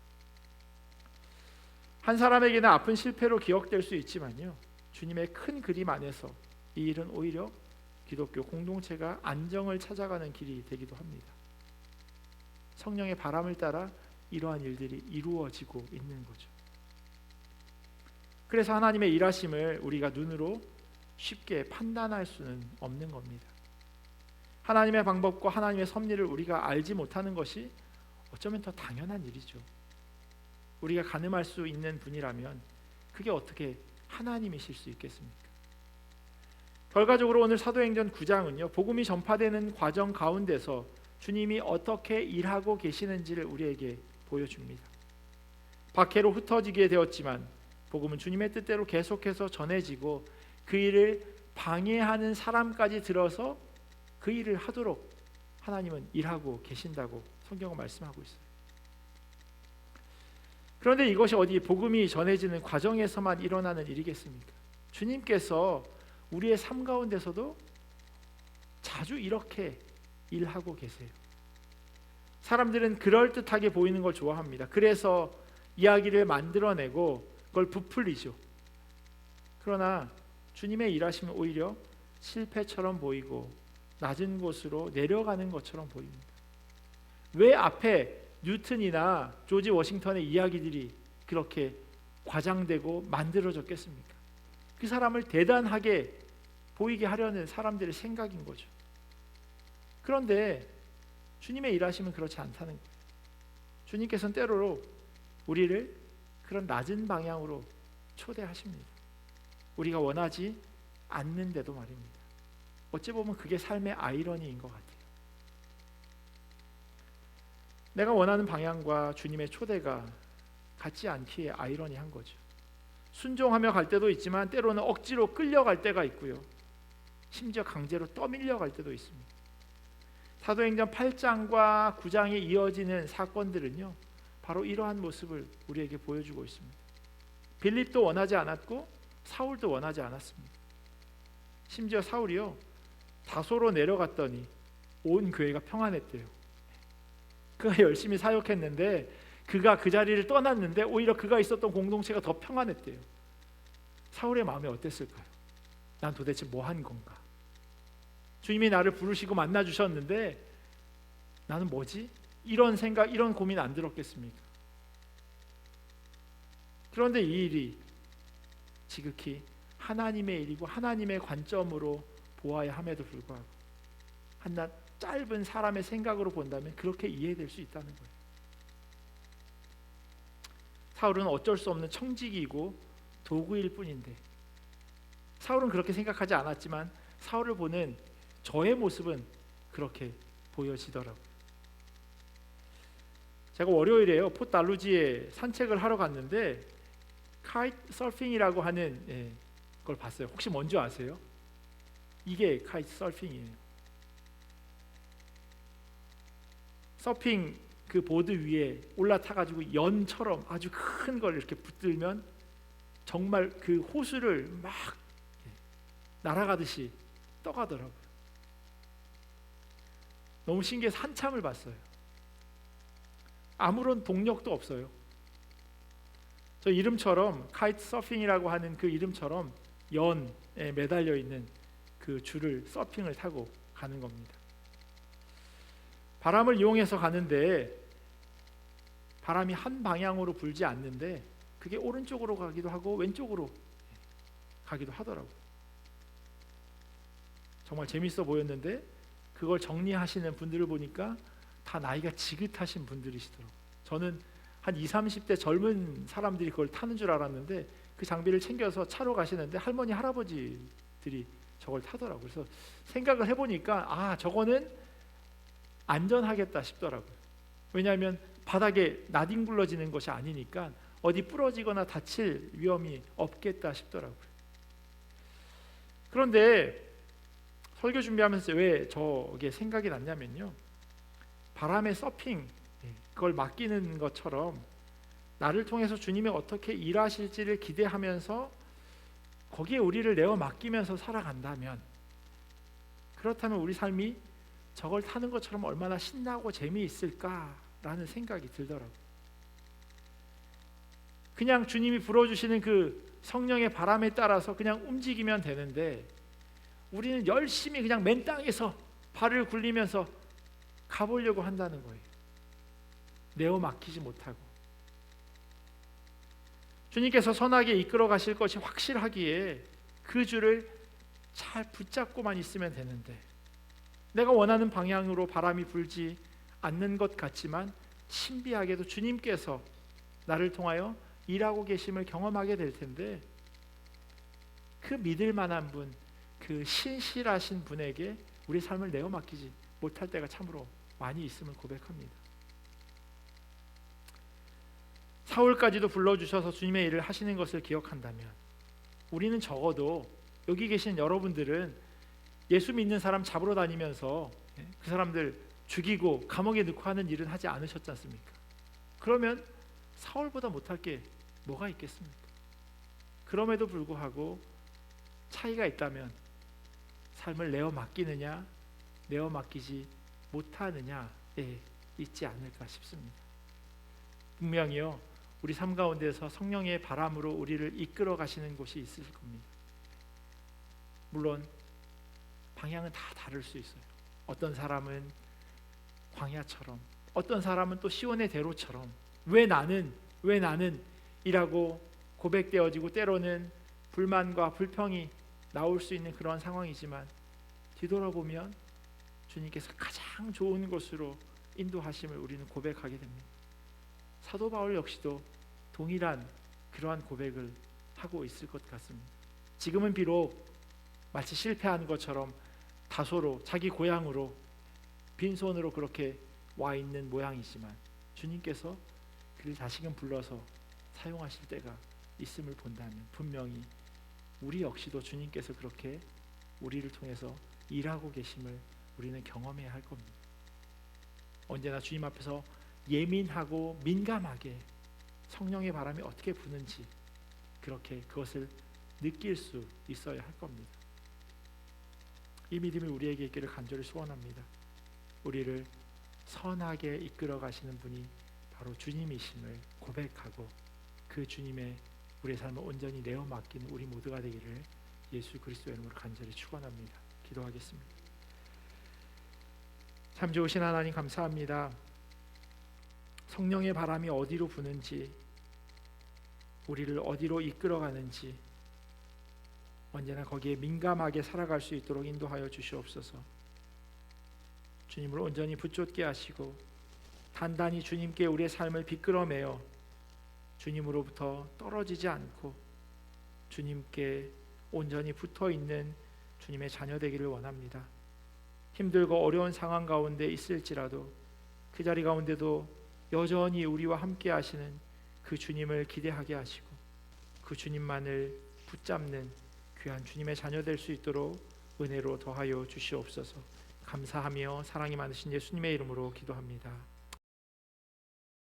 한 사람에게는 아픈 실패로 기억될 수 있지만요, 주님의 큰 그림 안에서 이 일은 오히려 기독교 공동체가 안정을 찾아가는 길이 되기도 합니다. 성령의 바람을 따라 이러한 일들이 이루어지고 있는 거죠. 그래서 하나님의 일하심을 우리가 눈으로 쉽게 판단할 수는 없는 겁니다. 하나님의 방법과 하나님의 섭리를 우리가 알지 못하는 것이 어쩌면 더 당연한 일이죠. 우리가 가늠할 수 있는 분이라면 그게 어떻게 하나님이실 수 있겠습니까? 결과적으로 오늘 사도행전 9장은요, 복음이 전파되는 과정 가운데서 주님이 어떻게 일하고 계시는지를 우리에게 보여줍니다. 박해로 흩어지게 되었지만 복음은 주님의 뜻대로 계속해서 전해지고 그 일을 방해하는 사람까지 들어서 그 일을 하도록 하나님은 일하고 계신다고 성경은 말씀하고 있어요. 그런데 이것이 어디 복음이 전해지는 과정에서만 일어나는 일이겠습니까? 주님께서 우리의 삶 가운데서도 자주 이렇게 일하고 계세요. 사람들은 그럴듯하게 보이는 걸 좋아합니다. 그래서 이야기를 만들어내고 그걸 부풀리죠. 그러나 주님의 일하심은 오히려 실패처럼 보이고 낮은 곳으로 내려가는 것처럼 보입니다. 왜 앞에 뉴턴이나 조지 워싱턴의 이야기들이 그렇게 과장되고 만들어졌겠습니까? 그 사람을 대단하게 보이게 하려는 사람들의 생각인 거죠. 그런데 주님의 일하심은 그렇지 않다는 거예요. 주님께서는 때로로 우리를 그런 낮은 방향으로 초대하십니다. 우리가 원하지 않는데도 말입니다. 어찌 보면 그게 삶의 아이러니인 것 같아요. 내가 원하는 방향과 주님의 초대가 같지 않기에 아이러니한 거죠. 순종하며 갈 때도 있지만 때로는 억지로 끌려갈 때가 있고요, 심지어 강제로 떠밀려갈 때도 있습니다. 사도행전 8장과 9장에 이어지는 사건들은요, 바로 이러한 모습을 우리에게 보여주고 있습니다. 빌립도 원하지 않았고 사울도 원하지 않았습니다. 심지어 사울이요, 다소로 내려갔더니 온 교회가 평안했대요. 그가 열심히 사역했는데 그가 그 자리를 떠났는데 오히려 그가 있었던 공동체가 더 평안했대요. 사울의 마음이 어땠을까요? 난 도대체 뭐 한 건가? 주님이 나를 부르시고 만나 주셨는데 나는 뭐지? 이런 생각, 이런 고민 안 들었겠습니까? 그런데 이 일이 지극히 하나님의 일이고 하나님의 관점으로 보아야 함에도 불구하고 한낱 짧은 사람의 생각으로 본다면 그렇게 이해될 수 있다는 거예요. 사울은 어쩔 수 없는 청지기이고 도구일 뿐인데, 사울은 그렇게 생각하지 않았지만 사울을 보는 저의 모습은 그렇게 보여지더라고요. 제가 월요일에요, 포달루지에 산책을 하러 갔는데 카이트 서핑이라고 하는 걸 봤어요. 혹시 뭔지 아세요? 이게 카이트 서핑이에요. 서핑 그 보드 위에 올라타가지고 연처럼 아주 큰 걸 이렇게 붙들면 정말 그 호수를 막 날아가듯이 떠가더라고요. 너무 신기해서 한참을 봤어요. 아무런 동력도 없어요. 저 이름처럼 카이트 서핑이라고 하는 그 이름처럼 연에 매달려 있는 그 줄을 서핑을 타고 가는 겁니다. 바람을 이용해서 가는데 바람이 한 방향으로 불지 않는데 그게 오른쪽으로 가기도 하고 왼쪽으로 가기도 하더라고요. 정말 재밌어 보였는데 그걸 정리하시는 분들을 보니까 다 나이가 지긋하신 분들이시더라고요. 저는 한 20, 30대 젊은 사람들이 그걸 타는 줄 알았는데 그 장비를 챙겨서 차로 가시는데 할머니, 할아버지들이 저걸 타더라고요. 그래서 생각을 해보니까 아, 저거는 안전하겠다 싶더라고요. 왜냐하면 바닥에 나뒹굴러지는 것이 아니니까 어디 부러지거나 다칠 위험이 없겠다 싶더라고요. 그런데 설교 준비하면서 왜 저게 생각이 났냐면요, 바람의 서핑, 그걸 맡기는 것처럼 나를 통해서 주님이 어떻게 일하실지를 기대하면서 거기에 우리를 내어 맡기면서 살아간다면, 그렇다면 우리 삶이 저걸 타는 것처럼 얼마나 신나고 재미있을까라는 생각이 들더라고요. 그냥 주님이 불어주시는 그 성령의 바람에 따라서 그냥 움직이면 되는데, 우리는 열심히 그냥 맨 땅에서 발을 굴리면서 가보려고 한다는 거예요. 내어 맡기지 못하고. 주님께서 선하게 이끌어 가실 것이 확실하기에 그 줄을 잘 붙잡고만 있으면 되는데, 내가 원하는 방향으로 바람이 불지 않는 것 같지만 신비하게도 주님께서 나를 통하여 일하고 계심을 경험하게 될 텐데, 그 믿을 만한 분, 그 신실하신 분에게 우리 삶을 내어 맡기지 못할 때가 참으로 많이 있음을 고백합니다. 사울까지도 불러주셔서 주님의 일을 하시는 것을 기억한다면, 우리는 적어도 여기 계신 여러분들은 예수 믿는 사람 잡으러 다니면서 그 사람들 죽이고 감옥에 넣고 하는 일은 하지 않으셨지 않습니까? 그러면 사울보다 못할 게 뭐가 있겠습니까? 그럼에도 불구하고 차이가 있다면 삶을 내어 맡기느냐 내어 맡기지 못하느냐에 있지 않을까 싶습니다. 분명히요, 우리 삶 가운데서 성령의 바람으로 우리를 이끌어 가시는 곳이 있을 겁니다. 물론 방향은 다 다를 수 있어요. 어떤 사람은 광야처럼, 어떤 사람은 또 시온의 대로처럼 왜 나는 이라고 고백되어지고 때로는 불만과 불평이 나올 수 있는 그런 상황이지만, 뒤돌아보면 주님께서 가장 좋은 곳으로 인도하심을 우리는 고백하게 됩니다. 사도 바울 역시도 동일한 그러한 고백을 하고 있을 것 같습니다. 지금은 비록 마치 실패한 것처럼 다소로 자기 고향으로 빈손으로 그렇게 와 있는 모양이지만, 주님께서 그를 다시금 불러서 사용하실 때가 있음을 본다면 분명히 우리 역시도 주님께서 그렇게 우리를 통해서 일하고 계심을 우리는 경험해야 할 겁니다. 언제나 주님 앞에서 예민하고 민감하게 성령의 바람이 어떻게 부는지 그렇게 그것을 느낄 수 있어야 할 겁니다. 이 믿음이 우리에게 있기를 간절히 소원합니다. 우리를 선하게 이끌어 가시는 분이 바로 주님이심을 고백하고 그 주님의 우리의 삶을 온전히 내어 맡기는 우리 모두가 되기를 예수 그리스도의 이름으로 간절히 축원합니다. 기도하겠습니다. 참 좋으신 하나님, 감사합니다. 성령의 바람이 어디로 부는지, 우리를 어디로 이끌어 가는지 언제나 거기에 민감하게 살아갈 수 있도록 인도하여 주시옵소서. 주님을 온전히 붙잡게 하시고 단단히 주님께 우리의 삶을 비끄러매어 주님으로부터 떨어지지 않고 주님께 온전히 붙어있는 주님의 자녀 되기를 원합니다. 힘들고 어려운 상황 가운데 있을지라도 그 자리 가운데도 여전히 우리와 함께 하시는 그 주님을 기대하게 하시고 그 주님만을 붙잡는 귀한 주님의 자녀 될 수 있도록 은혜로 더하여 주시옵소서. 감사하며 사랑이 많으신 예수님의 이름으로 기도합니다.